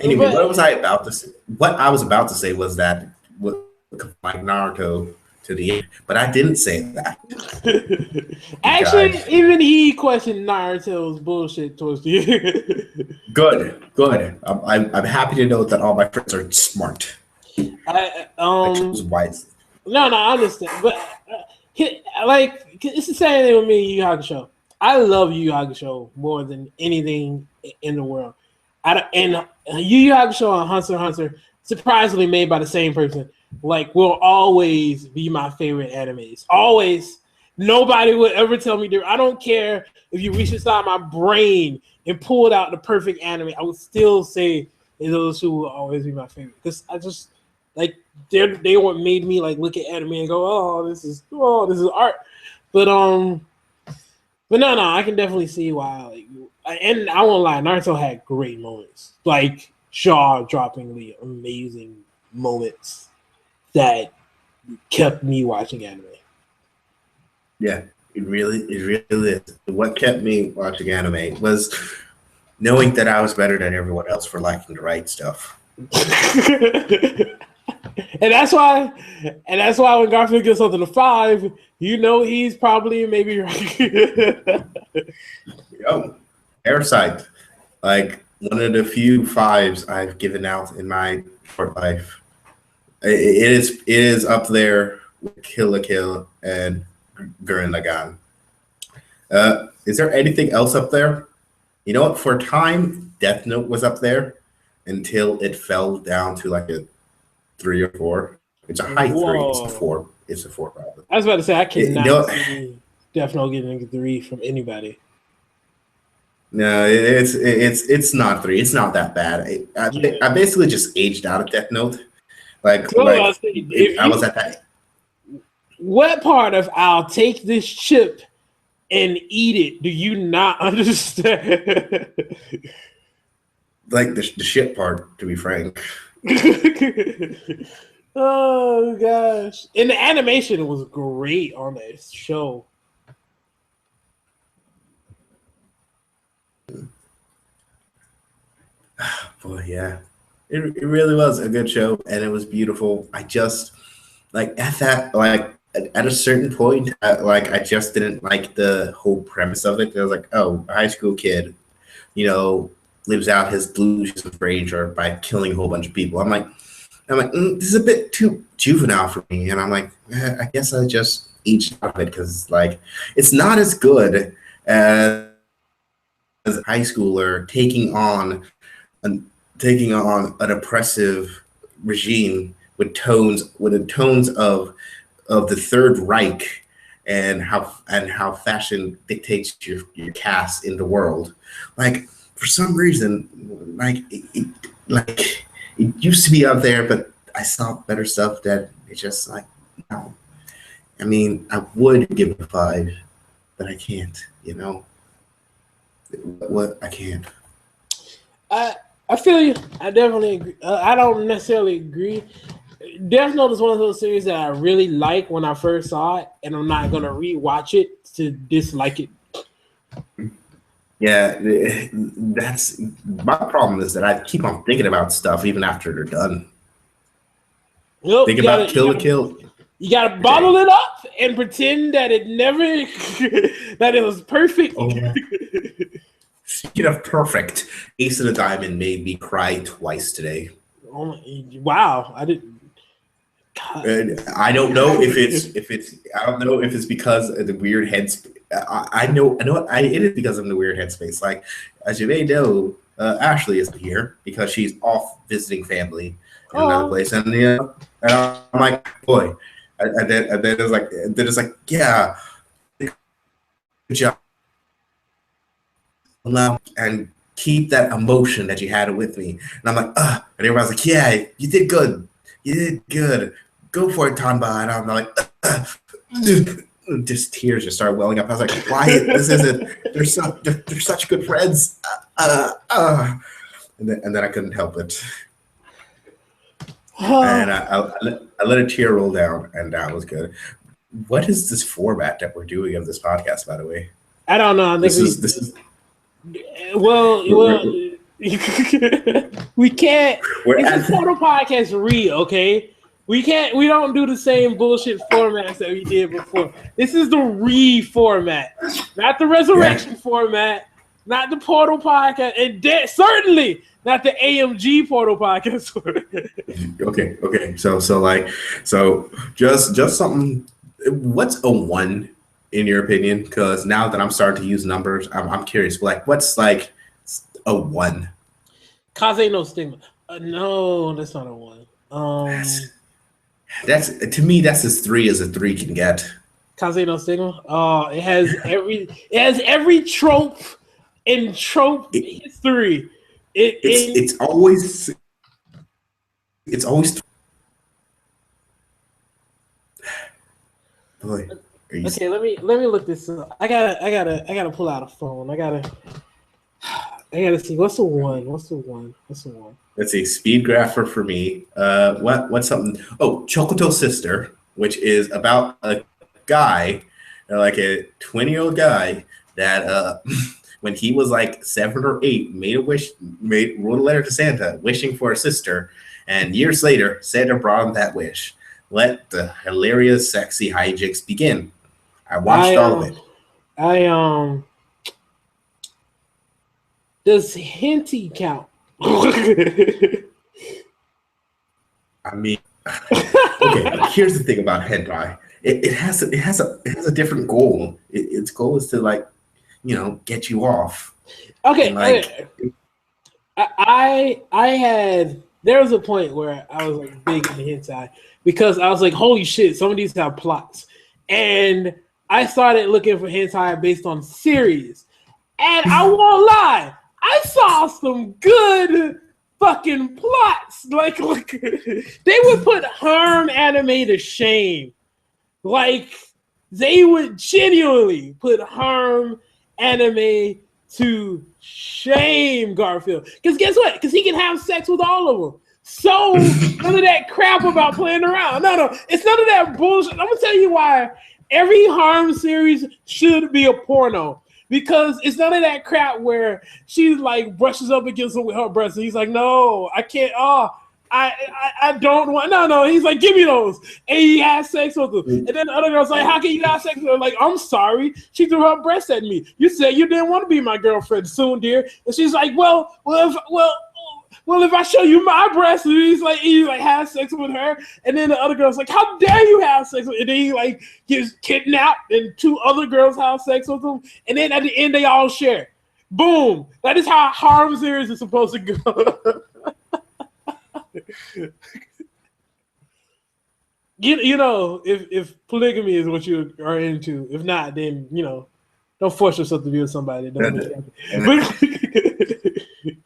B: Anyway, what was I about to say? What I was about to say was that like Naruto to the end, but I didn't say that.
A: Actually, even he questioned Naruto's bullshit towards the end.
B: Good. I'm happy to know that all my friends are smart.
A: Wise. No, I understand, but like it's the same thing with me and Yu Yu Hakusho. I love Yu Yu Hakusho more than anything in the world. And Yu Yu Hakusho and Hunter x Hunter, surprisingly made by the same person, like will always be my favorite animes. Always. Nobody would ever tell me different. I don't care if you reach inside my brain and pulled out the perfect anime. I would still say those two will always be my favorite. Because I just like they what made me like look at anime and go, oh, this is art. But no, I can definitely see why. Like, and I won't lie, Naruto had great moments, like jaw-droppingly amazing moments that kept me watching anime.
B: Yeah, it really is. What kept me watching anime was knowing that I was better than everyone else for liking the right stuff.
A: And that's why when Garfield gets something to 5, he's probably maybe right.
B: Yo, Parasite, like one of the few 5s I've given out in my short life. It is up there with Kill la Kill and Gurren Lagann. Is there anything else up there? You know what? For a time, Death Note was up there until it fell down to like a 3 or 4. It's a high 3. It's a 4. It's a 4 probably.
A: I was about to say I cannot see Death Note getting a 3 from anybody.
B: No, it's not 3. It's not that bad. I basically just aged out of Death Note. I was at that.
A: What part of I'll take this chip and eat it do you not understand?
B: Like the shit part, to be frank.
A: Oh gosh. And the animation was great on that show.
B: Boy, yeah. It really was a good show, and it was beautiful. I just at a certain point, I just didn't like the whole premise of it. I was like, oh, a high school kid, lives out his delusions of grandeur by killing a whole bunch of people. I'm like, this is a bit too juvenile for me, and I'm like, I guess I just aged out of it because it's not as good as a high schooler taking on an oppressive regime with the tones of the Third Reich and how fashion dictates your cast in the world. Like for some reason, like it used to be out there, but I saw better stuff that it's just like no. I mean, I would give it a 5, but I can't. You know what? I can't.
A: I feel you. I definitely agree. I don't necessarily agree. Death Note is one of those series that I really like when I first saw it, and I'm not gonna rewatch it to dislike it.
B: Yeah, that's my problem is that I keep on thinking about stuff even after they're done.
A: Nope,
B: Think about Kill la Kill.
A: You gotta bottle it up and pretend that it never that it was perfect.
B: Oh, yeah. Speaking of perfect, Ace of the Diamond made me cry twice today.
A: Oh, wow! I didn't.
B: And I don't know if it's because of the weird headspace. I know it is because of the weird headspace. Like as you may know, Ashley isn't here because she's off visiting family in another place, and and I'm like, boy, and then it's like, yeah, good job, and keep that emotion that you had with me, and I'm like, and everybody's like, yeah, you did good. You did good. Go for it, Tanba. And I'm like, just tears just started welling up. I was like, quiet. This isn't. They're such good friends. And then I couldn't help it. And I let a tear roll down, and that was good. What is this format that we're doing of this podcast, by the way?
A: I don't know.
B: This is.
A: Well. We can't. It's a total podcast okay? We don't do the same bullshit formats that we did before. This is the re-format, not the resurrection format, not the Portal podcast, and certainly not the AMG Portal podcast.
B: Okay. So just something. What's a 1 in your opinion? Because now that I'm starting to use numbers, I'm curious. Like, what's like a 1?
A: Kaze no stigma. No, that's not a 1.
B: That's to me. That's as 3 as a 3 can get.
A: Kaze no stigma. It has every trope in trope history. It's
B: always. Boy,
A: okay. Let me look this up. I gotta pull out a phone. I gotta see what's the one.
B: Let's see. Speed Grapher for me. What's something? Oh, Chocoto Sister, which is about a guy, like a 20-year-old guy that when he was like 7 or 8, wrote a letter to Santa wishing for a sister, and years later, Santa brought him that wish. Let the hilarious, sexy hijinks begin. I watched all of it.
A: Does hentai count?
B: I mean, okay. Here's the thing about hentai. It has a different goal. Its goal is to get you off.
A: Okay. There was a point where I was like big into hentai because I was like, holy shit, some of these have plots, and I started looking for hentai based on series, and I won't lie. I saw some good fucking plots. Like they would put harm anime to shame. Like they would genuinely put harm anime to shame, Garfield. Because guess what? Because he can have sex with all of them. So none of that crap about playing around. No, it's none of that bullshit. I'm gonna tell you why every harm series should be a porno. Because it's none of that crap where she like brushes up against him with her breasts. And he's like, no, I can't. I don't want. No. He's like, give me those. And he has sex with them. And then the other girl's like, how can you have sex with her? Like, I'm sorry. She threw her breast at me. You said you didn't want to be my girlfriend soon, dear. And she's like, well, if I show you my breast, and he has sex with her, and then the other girl's like, how dare you have sex with her? And then he like gets kidnapped, and 2 other girls have sex with him, and then at the end they all share. Boom! That is how harm series is supposed to go. you know, if polygamy is what you are into, if not, then don't force yourself to be with somebody that doesn't make you happy.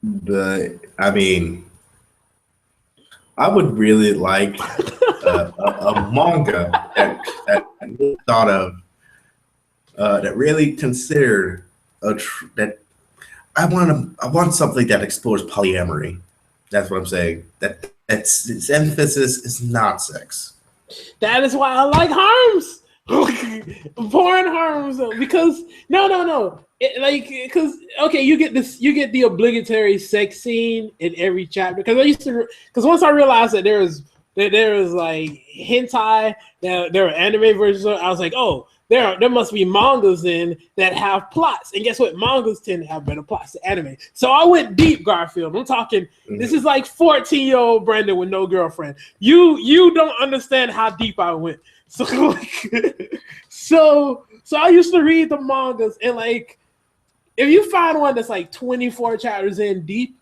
B: But I mean, I would really like a manga that really thought of that really considered that I want something that explores polyamory. That's what I'm saying. Its emphasis is not sex.
A: That is why I like harms. Porn harms because no. Because okay, you get the obligatory sex scene in every chapter. Because once I realized that there was like hentai, there were anime versions of it, I was like, oh, there must be mangas then that have plots. And guess what? Mangas tend to have better plots than anime. So I went deep, Garfield. I'm talking, this is like 14-year-old Brandon with no girlfriend. You don't understand how deep I went. So so I used to read the mangas, and like, if you find one that's like 24 chapters in deep,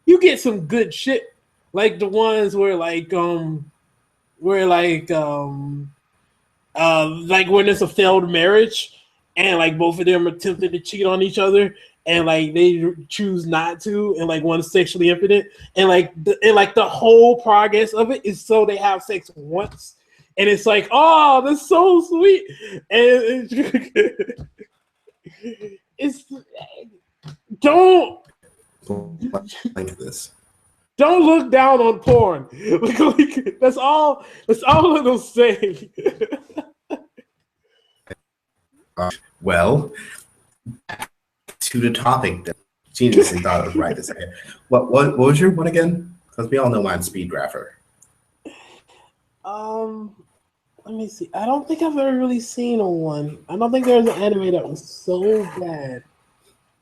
A: you get some good shit. Like the ones where like when it's a failed marriage and like both of them are tempted to cheat on each other and like they choose not to, and like one's sexually impotent, and like the whole progress of it is so they have sex once, and it's like, oh, that's so sweet, and it's don't
B: like this.
A: Don't look down on porn. Like, that's all it'll say.
B: Well, to the topic that geniusly thought I was right to say. What was your one again? Because we all know mine's Speed Grapher.
A: Let me see. I don't think I've ever really seen one. I don't think there's an anime that was so bad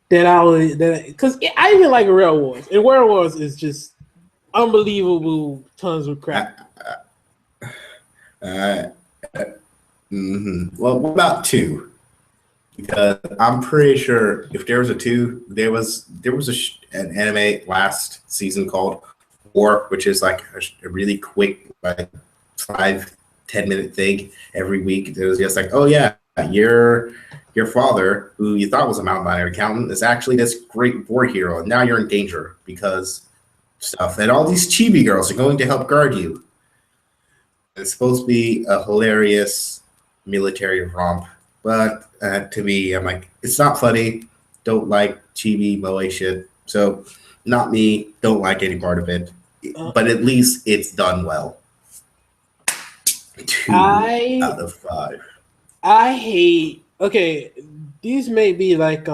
A: because I even like Real Wars, and Real Wars is just unbelievable tons of crap.
B: Well, what about 2? Because I'm pretty sure if there was a 2, there was an anime last season called War, which is like a really quick, like 5-10 minute thing every week. It was just like, oh yeah, your father, who you thought was a mountain biner accountant, is actually this great war hero, and now you're in danger because stuff. And all these chibi girls are going to help guard you. It's supposed to be a hilarious military romp, but to me, I'm like, it's not funny. Don't like chibi moe shit. So, not me. Don't like any part of it. But at least it's done well. 2 out of 5.
A: I hate. Okay, these may be like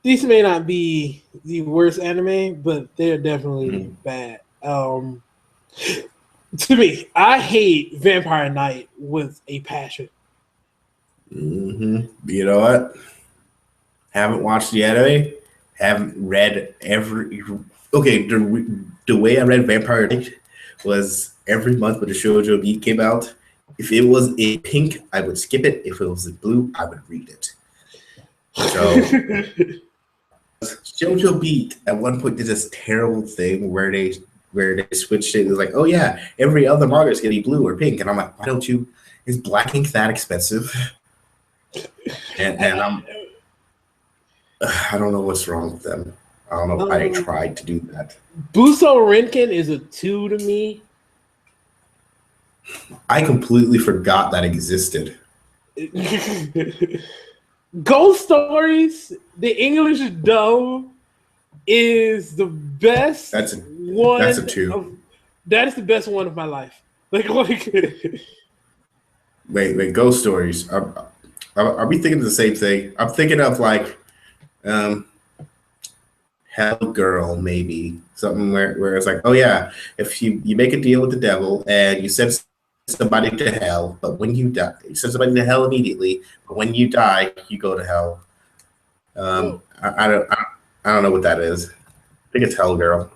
A: these may not be the worst anime, but they're definitely bad. To me, I hate Vampire Knight with a passion.
B: You know what? Haven't watched the anime. Haven't read every. Okay, the way I read Vampire Knight was every month when the Shoujo Beat came out. If it was in pink, I would skip it. If it was in blue, I would read it. So Shoujo Beat at one point did this terrible thing where they switched it. It was like, oh yeah, every other manga is gonna be blue or pink, and I'm like, why don't you? Is black ink that expensive? And I don't know what's wrong with them. I don't know why they tried to do that.
A: Buso Renkin is a 2 to me.
B: I completely forgot that existed.
A: Ghost Stories, the English dub, is the best.
B: That's a 2.
A: That is the best one of my life. Like
B: wait, Ghost Stories. Are we thinking of the same thing? I'm thinking of like Hell Girl, maybe something where it's like, oh yeah, if you make a deal with the devil and you send somebody to hell, but when you die, you send somebody to hell immediately, but when you die, you go to hell. I don't know what that is. I think it's Hell Girl.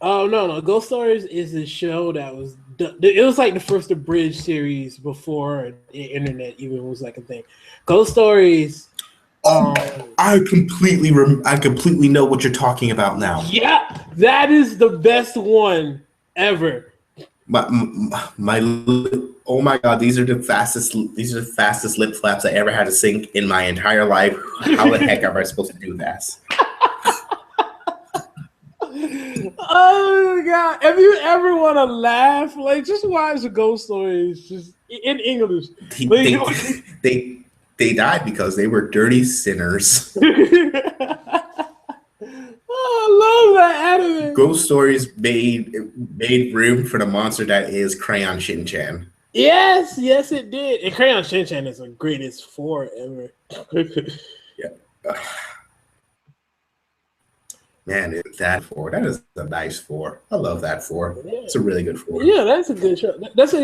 A: Oh no! Ghost Stories is a show that was. It was like the first abridged series before the internet even was like a thing. Ghost Stories
B: I completely know what you're talking about now.
A: Yeah, that is the best one ever.
B: My oh my god, these are the fastest lip flaps I ever had to sing in my entire life. How the heck am I supposed to do this?
A: Oh my god! If you ever want to laugh, like just watch the Ghost Stories, just in English.
B: They died because they were dirty sinners.
A: Oh, I love that anime.
B: Ghost Stories made room for the monster that is Crayon Shin-chan.
A: Yes, it did. And Crayon Shin-chan is the greatest 4 ever.
B: Yeah. Man, that 4. That is a nice 4. I love that 4. Yeah. It's a really good 4.
A: Yeah, that's a good show.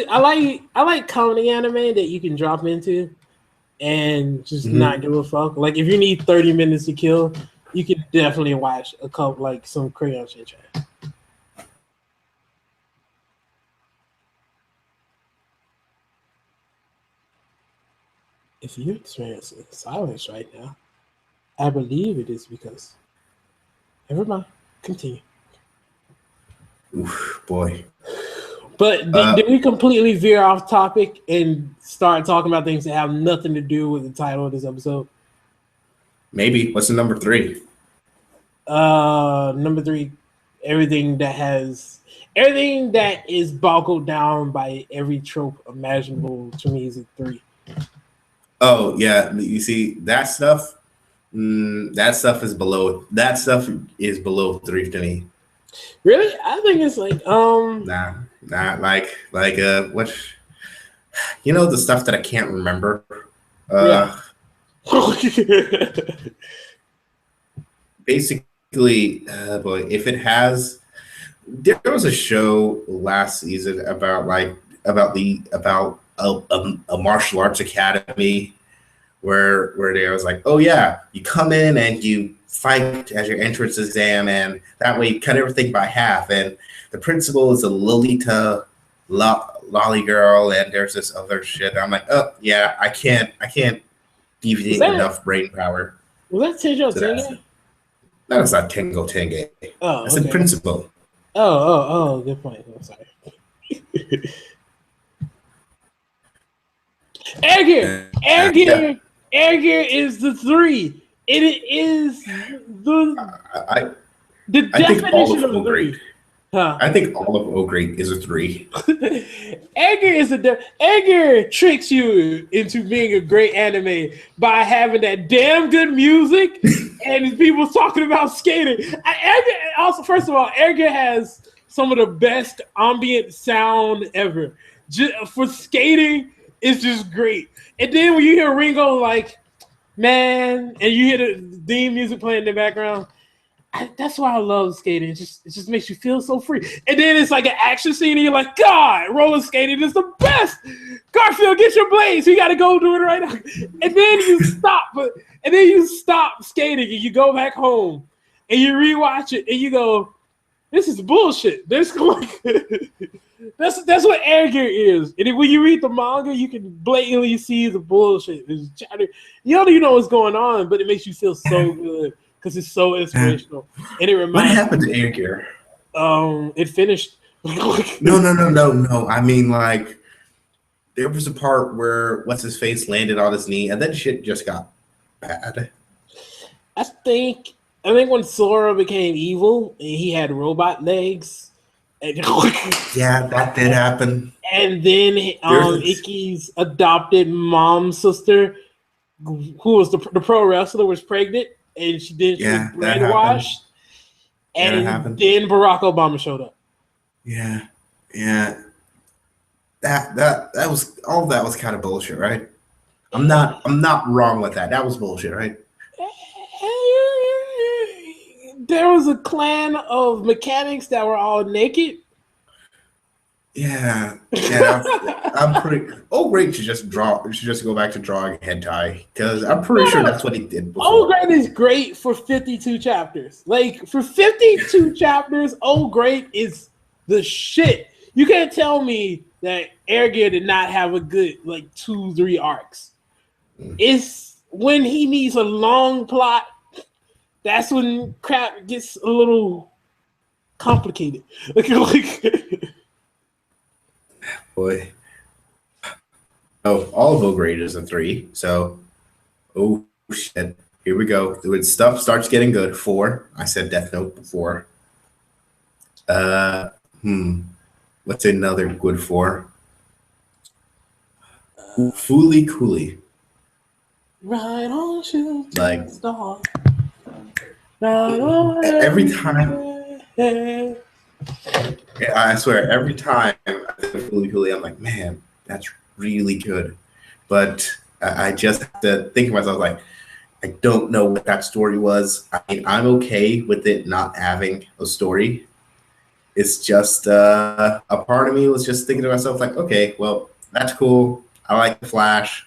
A: I like comedy anime that you can drop into and just not give a fuck. Like if you need 30 minutes to kill, you can definitely watch a couple like some Crayon Shin-chan. If you're experiencing silence right now, I believe it is because. Never mind. Continue.
B: Oof, boy.
A: But did we completely veer off topic and start talking about things that have nothing to do with the title of this episode?
B: Maybe. What's the number 3?
A: Number 3, everything that is boggled down by every trope imaginable to me is a 3.
B: Oh yeah, you see that stuff. That stuff is below 3 to me.
A: Really? I think it's like
B: nah, like what? You know the stuff that I can't remember.
A: Yeah.
B: Basically, boy, if it has, there was a show last season about a martial arts academy. Where they was like, oh yeah, you come in and you fight as your entrance exam, and that way you cut everything by half. And the principal is a Lolita lolly girl, and there's this other shit. I'm like, oh yeah, I can't deviate enough brain power.
A: Was that Tenjo Tenge?
B: That was not Tengo Tenge.
A: Oh,
B: that's the principal.
A: Oh, good point. I'm sorry. Air Gear is the 3. It is the definition of 3. Huh.
B: I think all of O-Grade is a 3.
A: Air Gear tricks you into being a great anime by having that damn good music and people talking about skating. Also, first of all, Air Gear has some of the best ambient sound ever. For skating, it's just great. And then when you hear Ringo like, man, and you hear the theme music playing in the background, that's why I love skating. It just makes you feel so free. And then it's like an action scene, and you're like, God, roller skating is the best. Garfield, get your blades. You got to go do it right now. And then you stop skating, and you go back home, and you rewatch it, and you go, this is bullshit. That's what Air Gear is. And when you read the manga, you can blatantly see the bullshit. You don't even know what's going on, but it makes you feel so good because it's so inspirational. And it reminds
B: what happened to Air Gear?
A: It finished.
B: No. I mean, like, there was a part where what's his face landed on his knee, and then shit just got bad.
A: I think when Sora became evil and he had robot legs.
B: Yeah, that did happen.
A: And then Ikki's adopted mom's sister, who was the pro wrestler, was pregnant, and she was brainwashed. And then Barack Obama showed up.
B: Yeah. That was all. That was kind of bullshit, right? I'm not wrong with that. That was bullshit, right?
A: There was a clan of mechanics that were all naked.
B: Yeah. I'm pretty. O-Grade should just go back to drawing hentai because I'm pretty sure that's what he did before.
A: O-Grade is great for 52 chapters. Like for 52 chapters, O-Grade is the shit. You can't tell me that Air Gear did not have a good 2-3 arcs. It's when he needs a long plot, that's when crap gets a little complicated.
B: Boy. Oh, all of grade is a 3. So, oh shit. Here we go. When stuff starts getting good. 4. I said Death Note before. What's another good 4? Fooly Cooly.
A: Right on, shooting
B: Like
A: star. Right on.
B: every time. I swear, every time I think of Fooly Cooly, I'm like, man, that's really good. But I just have to think to myself, like, I don't know what that story was. I mean, I'm okay with it not having a story. It's just a part of me was just thinking to myself, like, okay, well, that's cool. I like the Flash.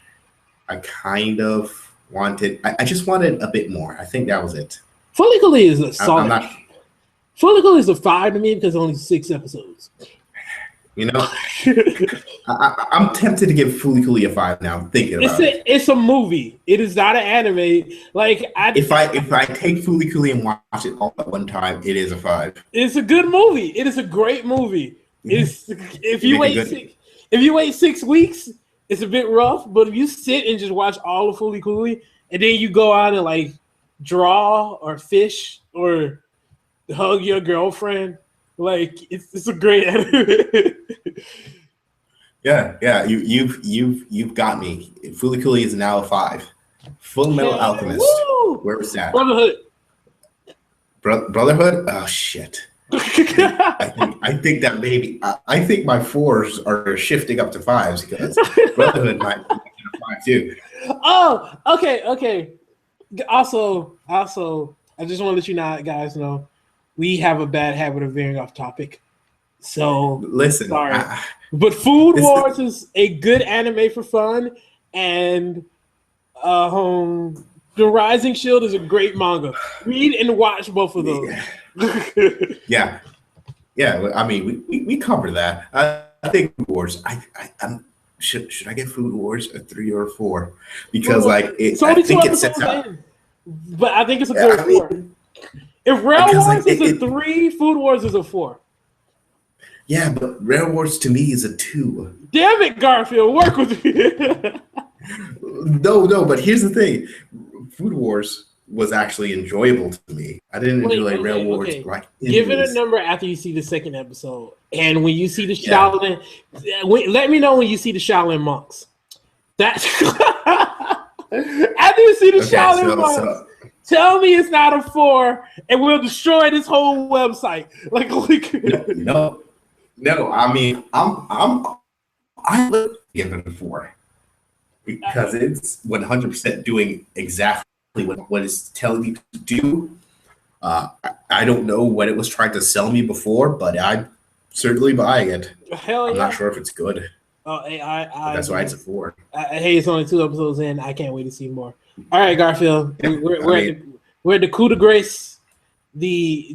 B: I kind of wanted, I just wanted a bit more. I think that was it.
A: Fully Cooley is a solid.
B: I'm not,
A: Fully Cooley is a 5 to me because only 6 episodes.
B: you know, I'm tempted to give Fooly Cooly a 5 now. I'm thinking about it.
A: It's a movie. It is not an anime. Like
B: if I take Fooly Cooly and watch it all at one time, it is a 5.
A: It's a good movie. It is a great movie. It's if you wait 6 weeks, it's a bit rough. But if you sit and just watch all of Fooly Cooly, and then you go out and like draw or fish or hug your girlfriend, like it's a great anime.
B: Yeah. You've got me. Fooly Cooly is now a 5. Full Metal Alchemist.
A: Woo!
B: Where was that?
A: Brotherhood.
B: Brotherhood? Oh shit. I think that maybe I think my 4s are shifting up to 5s because Brotherhood might be a 5 too.
A: Oh, okay. Also, I just want to let you guys know we have a bad habit of veering off topic. So
B: listen,
A: sorry. But Food Wars is a good anime for fun, and The Rising Shield is a great manga. Read and watch both of those.
B: Yeah. I mean, we covered that. I think Food Wars. Should I get Food Wars a 3 or a 4? Because I think it sets up.
A: But I think it's a good 4. If Rail Wars is a 3, Food Wars is a 4.
B: Yeah, but Rail Wars to me is a 2.
A: Damn it, Garfield, work with me.
B: No, but here's the thing. Food Wars was actually enjoyable to me. I didn't enjoy Rail Wars.
A: Okay.
B: Like
A: give it a number after you see the second episode. And when you see the Shaolin, let me know when you see the Shaolin monks. After you see the Shaolin monks, tell me it's not a 4, and we'll destroy this whole website.
B: No. I mean, I would give it a 4 because it's 100% doing exactly what it's telling me to do. I don't know what it was trying to sell me before, but I'm certainly buying it. I'm not sure if it's good. That's why it's a 4.
A: Hey, it's only 2 episodes in. I can't wait to see more. All right, Garfield, we're at the coup de grace, the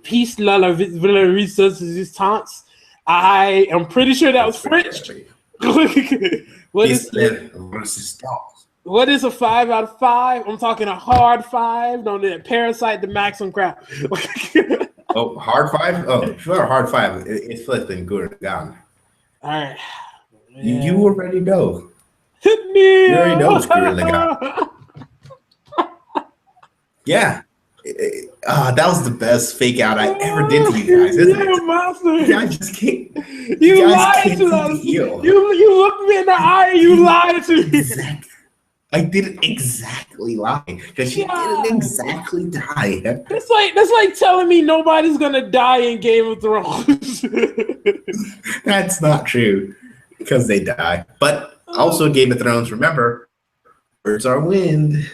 A: piece la resistance. I am pretty sure that was French. What is a 5 out of 5? I'm talking a hard 5. Don't let Parasite the maximum crap.
B: Oh, hard 5? Oh, sure, hard 5. It's flipping good down.
A: All right.
B: You already know.
A: Hit me.
B: You already know it's Gurren Lagann. Yeah. That was the best fake out I ever did to you guys, isn't it?
A: Monster.
B: You guys just can't.
A: You lied to us. You looked me in the eye and you lied to me.
B: Exactly. I didn't exactly lie because she didn't exactly die.
A: That's like telling me nobody's gonna die in Game of Thrones.
B: That's not true because they die. But also Game of Thrones, remember, birds are wind.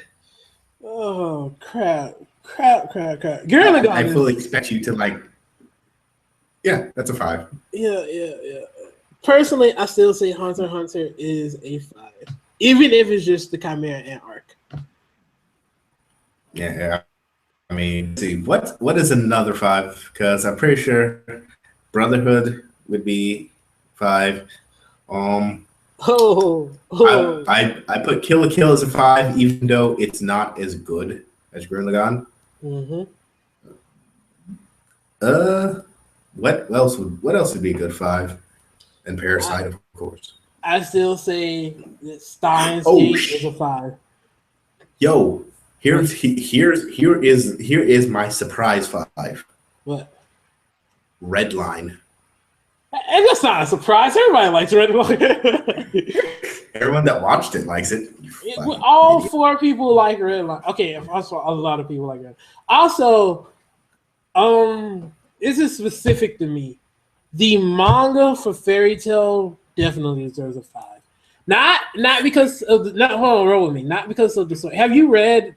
A: Oh crap. Gurren Lagann.
B: I fully expect you to that's a 5.
A: Yeah. Personally, I still say Hunter x Hunter is a 5. Even if it's just the Chimera Ant arc.
B: Yeah. I mean, see, what is another 5? Because I'm pretty sure Brotherhood would be 5.
A: Oh.
B: I put Kill la Kill as a 5, even though it's not as good as Gurren Lagann.
A: Mm-hmm.
B: What else would be a good 5? And Parasite, of course.
A: I still say that Steins
B: Oh,
A: Gate is a 5.
B: yo, here is my surprise 5.
A: What?
B: Red Line.
A: And that's not a surprise. Everybody likes Red Line.
B: Everyone that watched it likes it.
A: All idiot. 4 people like Red Line. Okay, also a lot of people like Red. Also, this is specific to me. The manga for Fairy Tail definitely deserves a 5. Not because of the, not hold on, roll with me. Not because of the story. Have you read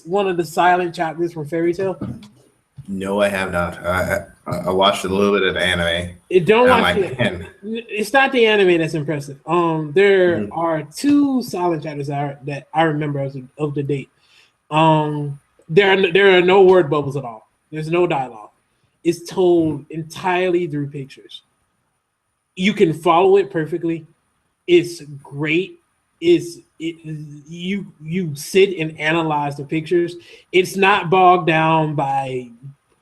A: one of the silent chapters from Fairy Tail?
B: No, I have not. I watched a little bit of the anime.
A: It's not the anime that's impressive. There are 2 silent chapters that I remember of the date. There are no word bubbles at all. There's no dialogue. It's told entirely through pictures. You can follow it perfectly. It's great. You sit and analyze the pictures. It's not bogged down by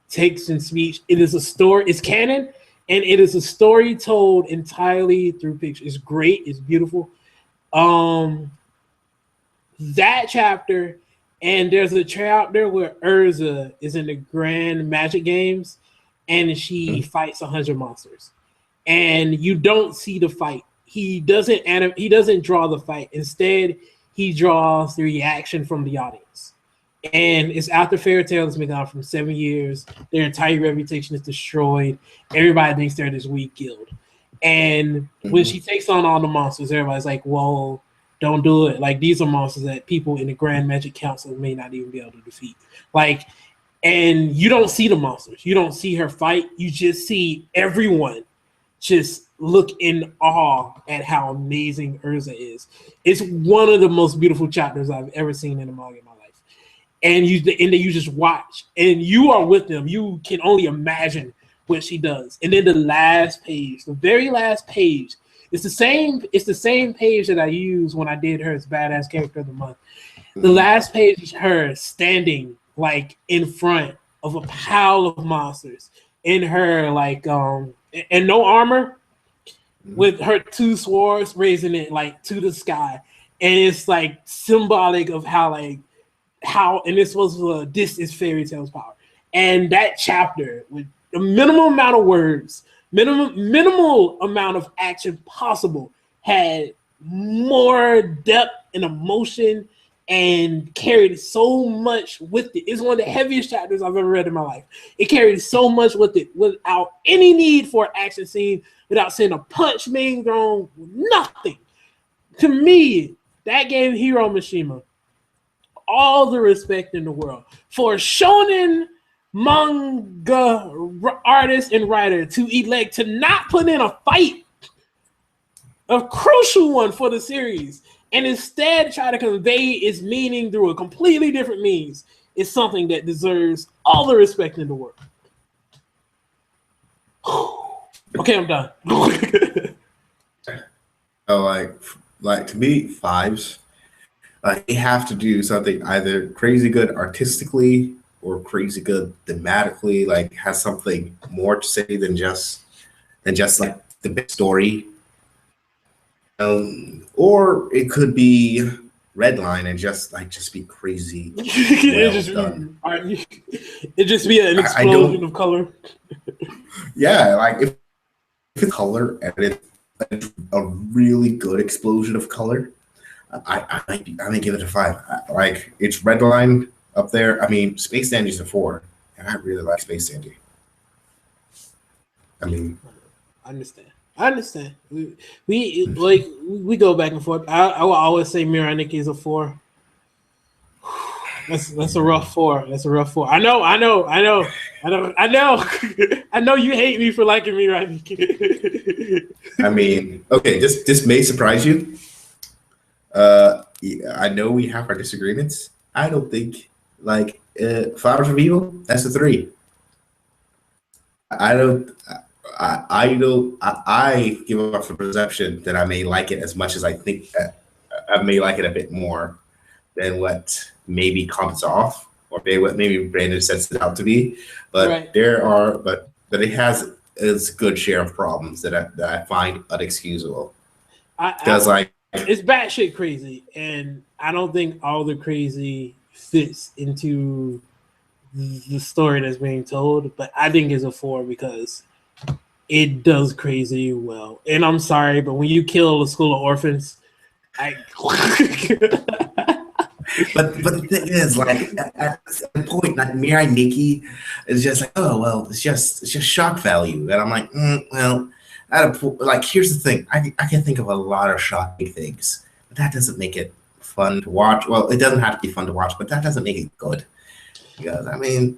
A: text and speech. It is a story. It's canon, and it is a story told entirely through pictures. It's great. It's beautiful. That chapter, and there's a chapter where Urza is in the Grand Magic Games, and she fights 100 monsters, and you don't see the fight. He doesn't draw the fight. Instead, he draws the reaction from the audience. And it's after Fairy Tail has been out for 7 years. Their entire reputation is destroyed. Everybody thinks they're this weak guild. And when she takes on all the monsters, everybody's like, whoa, don't do it. Like, these are monsters that people in the Grand Magic Council may not even be able to defeat. Like, and you don't see the monsters. You don't see her fight. You just see everyone just look in awe at how amazing Urza is. It's one of the most beautiful chapters I've ever seen in a manga in my life. And then you just watch, and you are with them. You can only imagine what she does. And then the last page, the very last page, it's the same page that I used when I did her as Badass Character of the Month. The last page is her standing like in front of a pile of monsters in her like and no armor, with her 2 swords raising it like to the sky. And it's like symbolic of how and this is Fairy Tail's power. And that chapter with the minimal amount of words, minimal amount of action possible, had more depth and emotion and carried so much with it. It's one of the heaviest chapters I've ever read in my life. It carried so much with it without any need for an action scene, without seeing a punch being thrown, nothing. To me, that gave Hiro Mishima all the respect in the world for shonen manga artist and writer to elect to not put in a fight, a crucial one for the series, and instead try to convey its meaning through a completely different means. Is something that deserves all the respect in the world. Okay, I'm done.
B: Like to me, 5s. They have to do something either crazy good artistically or crazy good thematically. Like, has something more to say than just like the big story. Or it could be Redline and just be crazy. Done.
A: It just be an explosion of color.
B: Yeah, like if it's color and it's a really good explosion of color, I might give it a 5. Like, it's Redline up there. I mean, Space Dandy's a 4, and I really like Space Dandy. I mean,
A: I understand. We go back and forth. I will always say Miraniki is a 4. That's a rough 4. I know. I know you hate me for liking Miraniki.
B: I mean, okay, this may surprise you. I know we have our disagreements. I don't think Fathers of Evil, that's a 3. I don't. I give off the perception that I may like it as much as I think that I may like it a bit more than what maybe comes off, or maybe what maybe Brandon sets it out to be. But
A: Right.
B: but it has a good share of problems that I find unexcusable. Because
A: it's batshit crazy, and I don't think all the crazy fits into the story that's being told. But I think it's a 4 because it does crazy well. And I'm sorry, but when you kill a school of orphans,
B: But the thing is, like at the point, like Mirai Nikki is just like, oh well, it's just shock value, and I'm like, well, like here's the thing, I can think of a lot of shocking things, but that doesn't make it fun to watch. Well, it doesn't have to be fun to watch, but that doesn't make it good. Because I mean,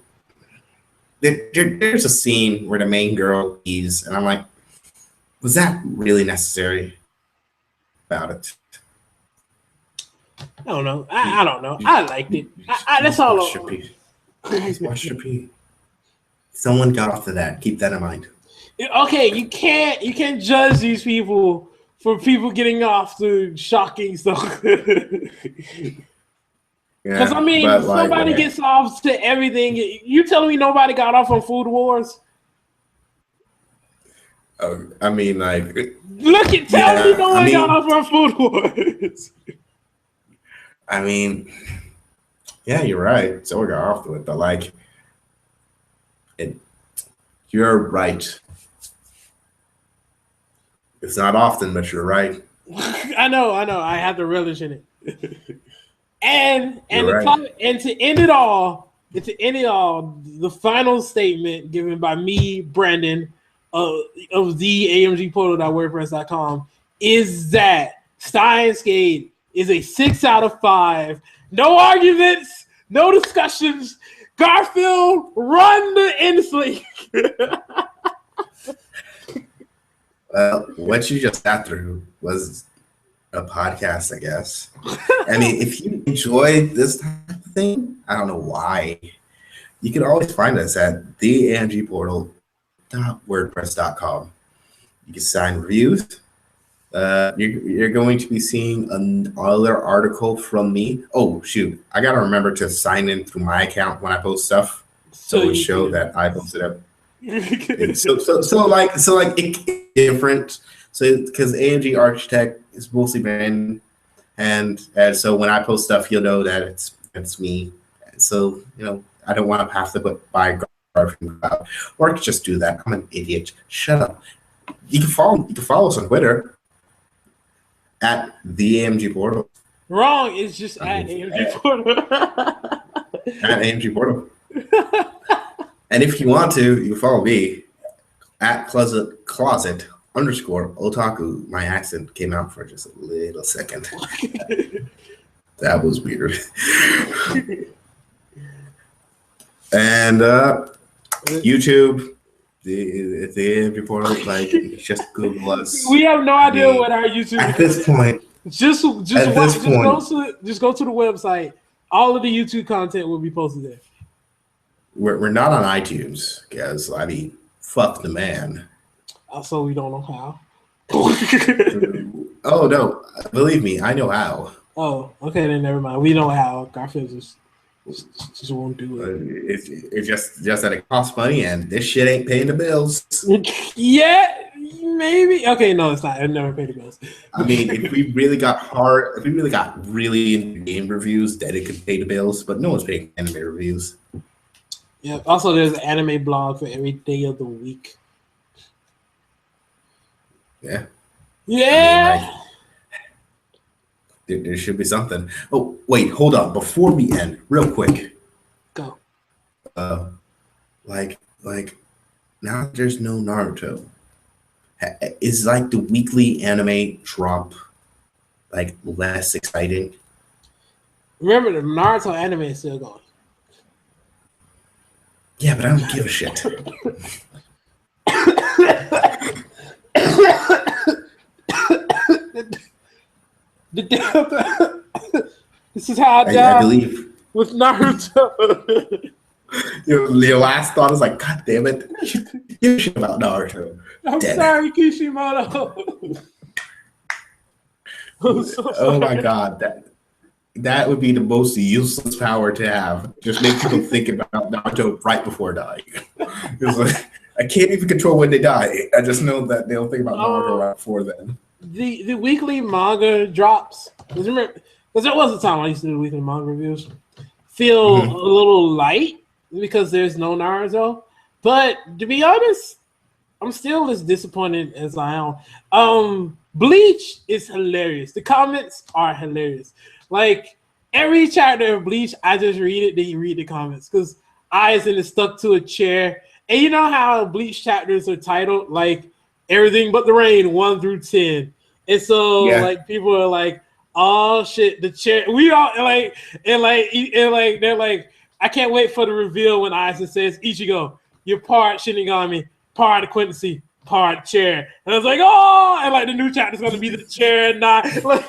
B: there's a scene where the main girl leaves, and I'm like, was that really necessary about it?
A: I don't know. I don't know. I liked it. That's all.
B: Watch P. Someone got off to that. Keep that in mind.
A: Okay, you can't judge these people for people getting off to shocking stuff. Because I mean, somebody gets off to everything. You telling me nobody got off on Food Wars?
B: I mean, like,
A: look at tell me no one got off on Food Wars.
B: I mean, yeah, you're right. So we got off to it, but like, you're right. It's not often, but you're right.
A: I know. I have to relish in it. and to end it all, the final statement given by me, Brandon, of the amgportal.wordpress.com is that Steins Gate is a 6 out of 5. No arguments, no discussions. Garfield, run the Inslee.
B: Well, what you just got through was a podcast, I guess. I mean, if you enjoy this type of thing, I don't know why. You can always find us at theamgportal.wordpress.com. You can sign reviews. You're going to be seeing another article from me. Oh shoot! I gotta remember to sign in through my account when I post stuff, so it show that I posted up. so like it's different. So because AMG Architect is mostly Brandon, and so when I post stuff, you'll know that it's me. So I don't want to have to put by Garfield or just do that. I'm an idiot. Shut up. You can follow us on Twitter at the AMG Portal.
A: Wrong. It's just at AMG Portal.
B: At AMG Portal. And if you want to, you follow me at closet _otaku. My accent came out for just a little second. That was weird. And YouTube. The AMG Portal, like, just Google us.
A: We have no idea what our YouTube
B: at this point.
A: Just go to the website. All of the YouTube content will be posted there.
B: We're not on iTunes, guys. I mean, fuck the man.
A: Also, we don't know how.
B: Oh no, believe me, I know how.
A: Oh, okay, then never mind. We know how. Garfield just won't do it.
B: It's just that it costs money, and this shit ain't paying the bills.
A: Yeah, maybe. Okay, no, it's not. It never paid the bills.
B: I mean, if we really got really into game reviews, then it could pay the bills. But no one's paying anime reviews.
A: Yeah. Also, there's an anime blog for every day of the week.
B: Yeah.
A: Yeah.
B: I mean, there should be something. Oh, wait, hold on. Before we end, real quick.
A: Go.
B: Like now that there's no Naruto, is like the weekly anime drop like less exciting?
A: Remember, the Naruto anime is still going.
B: Yeah, but I don't give a shit.
A: This is how I died.
B: I believe
A: with Naruto.
B: Your last thought is like, God damn it, you shit about Naruto.
A: I'm
B: Dead.
A: sorry, Kishimoto. I'm so sorry.
B: Oh my god, that would be the most useless power to have. Just make people think about Naruto right before dying. It's like, I can't even control when they die. I just know that they'll think about Naruto right before then.
A: The weekly manga drops. Because there was a time I used to do weekly manga reviews. Feel a little light because there's no Naruto. But to be honest, I'm still as disappointed as I am. Bleach is hilarious. The comments are hilarious. Like every chapter of Bleach, I just read it, then you read the comments because eyes and it's stuck to a chair. And you know how Bleach chapters are titled like everything but the rain 1 through 10. And so like people are like, oh shit, the chair. We all like and they're like, I can't wait for the reveal when Aizen says, Ichigo, you're part Shinigami, part Quincy, part chair. And I was like, oh, and like the new chapter's gonna be the chair and not like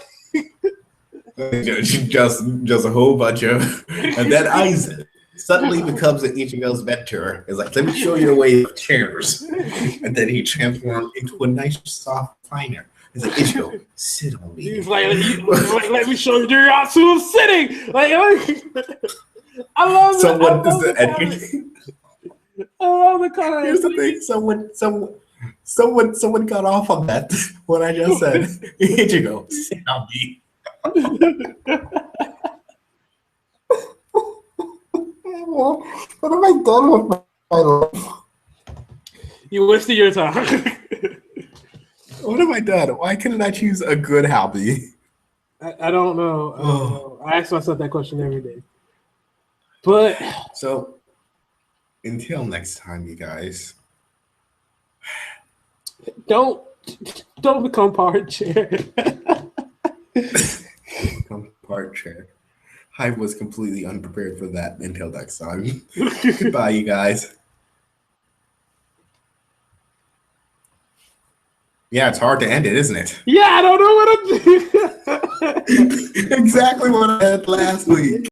B: just a whole bunch of and then Aizen suddenly becomes an Ichigo's mentor. It's like, let me show you a way of chairs. And then he transforms into a nice soft recliner. He's like, Ichigo, sit on me.
A: He's like, let me show you the Yatsu of sitting. Like I love
B: someone
A: I love the comment.
B: Here's the thing, someone got off on that when I just said, Ichigo, sit on me. What have I done with my life?
A: You wasted your time.
B: What have I done? Why couldn't I choose a good hobby?
A: I don't know. I ask myself that question every day. But
B: so until next time, you guys.
A: Don't become part chair.
B: Become part chair. I was completely unprepared for that. Until next time. Goodbye, you guys. Yeah, it's hard to end it, isn't it?
A: Yeah, I don't know what to do.
B: Exactly what I had last week.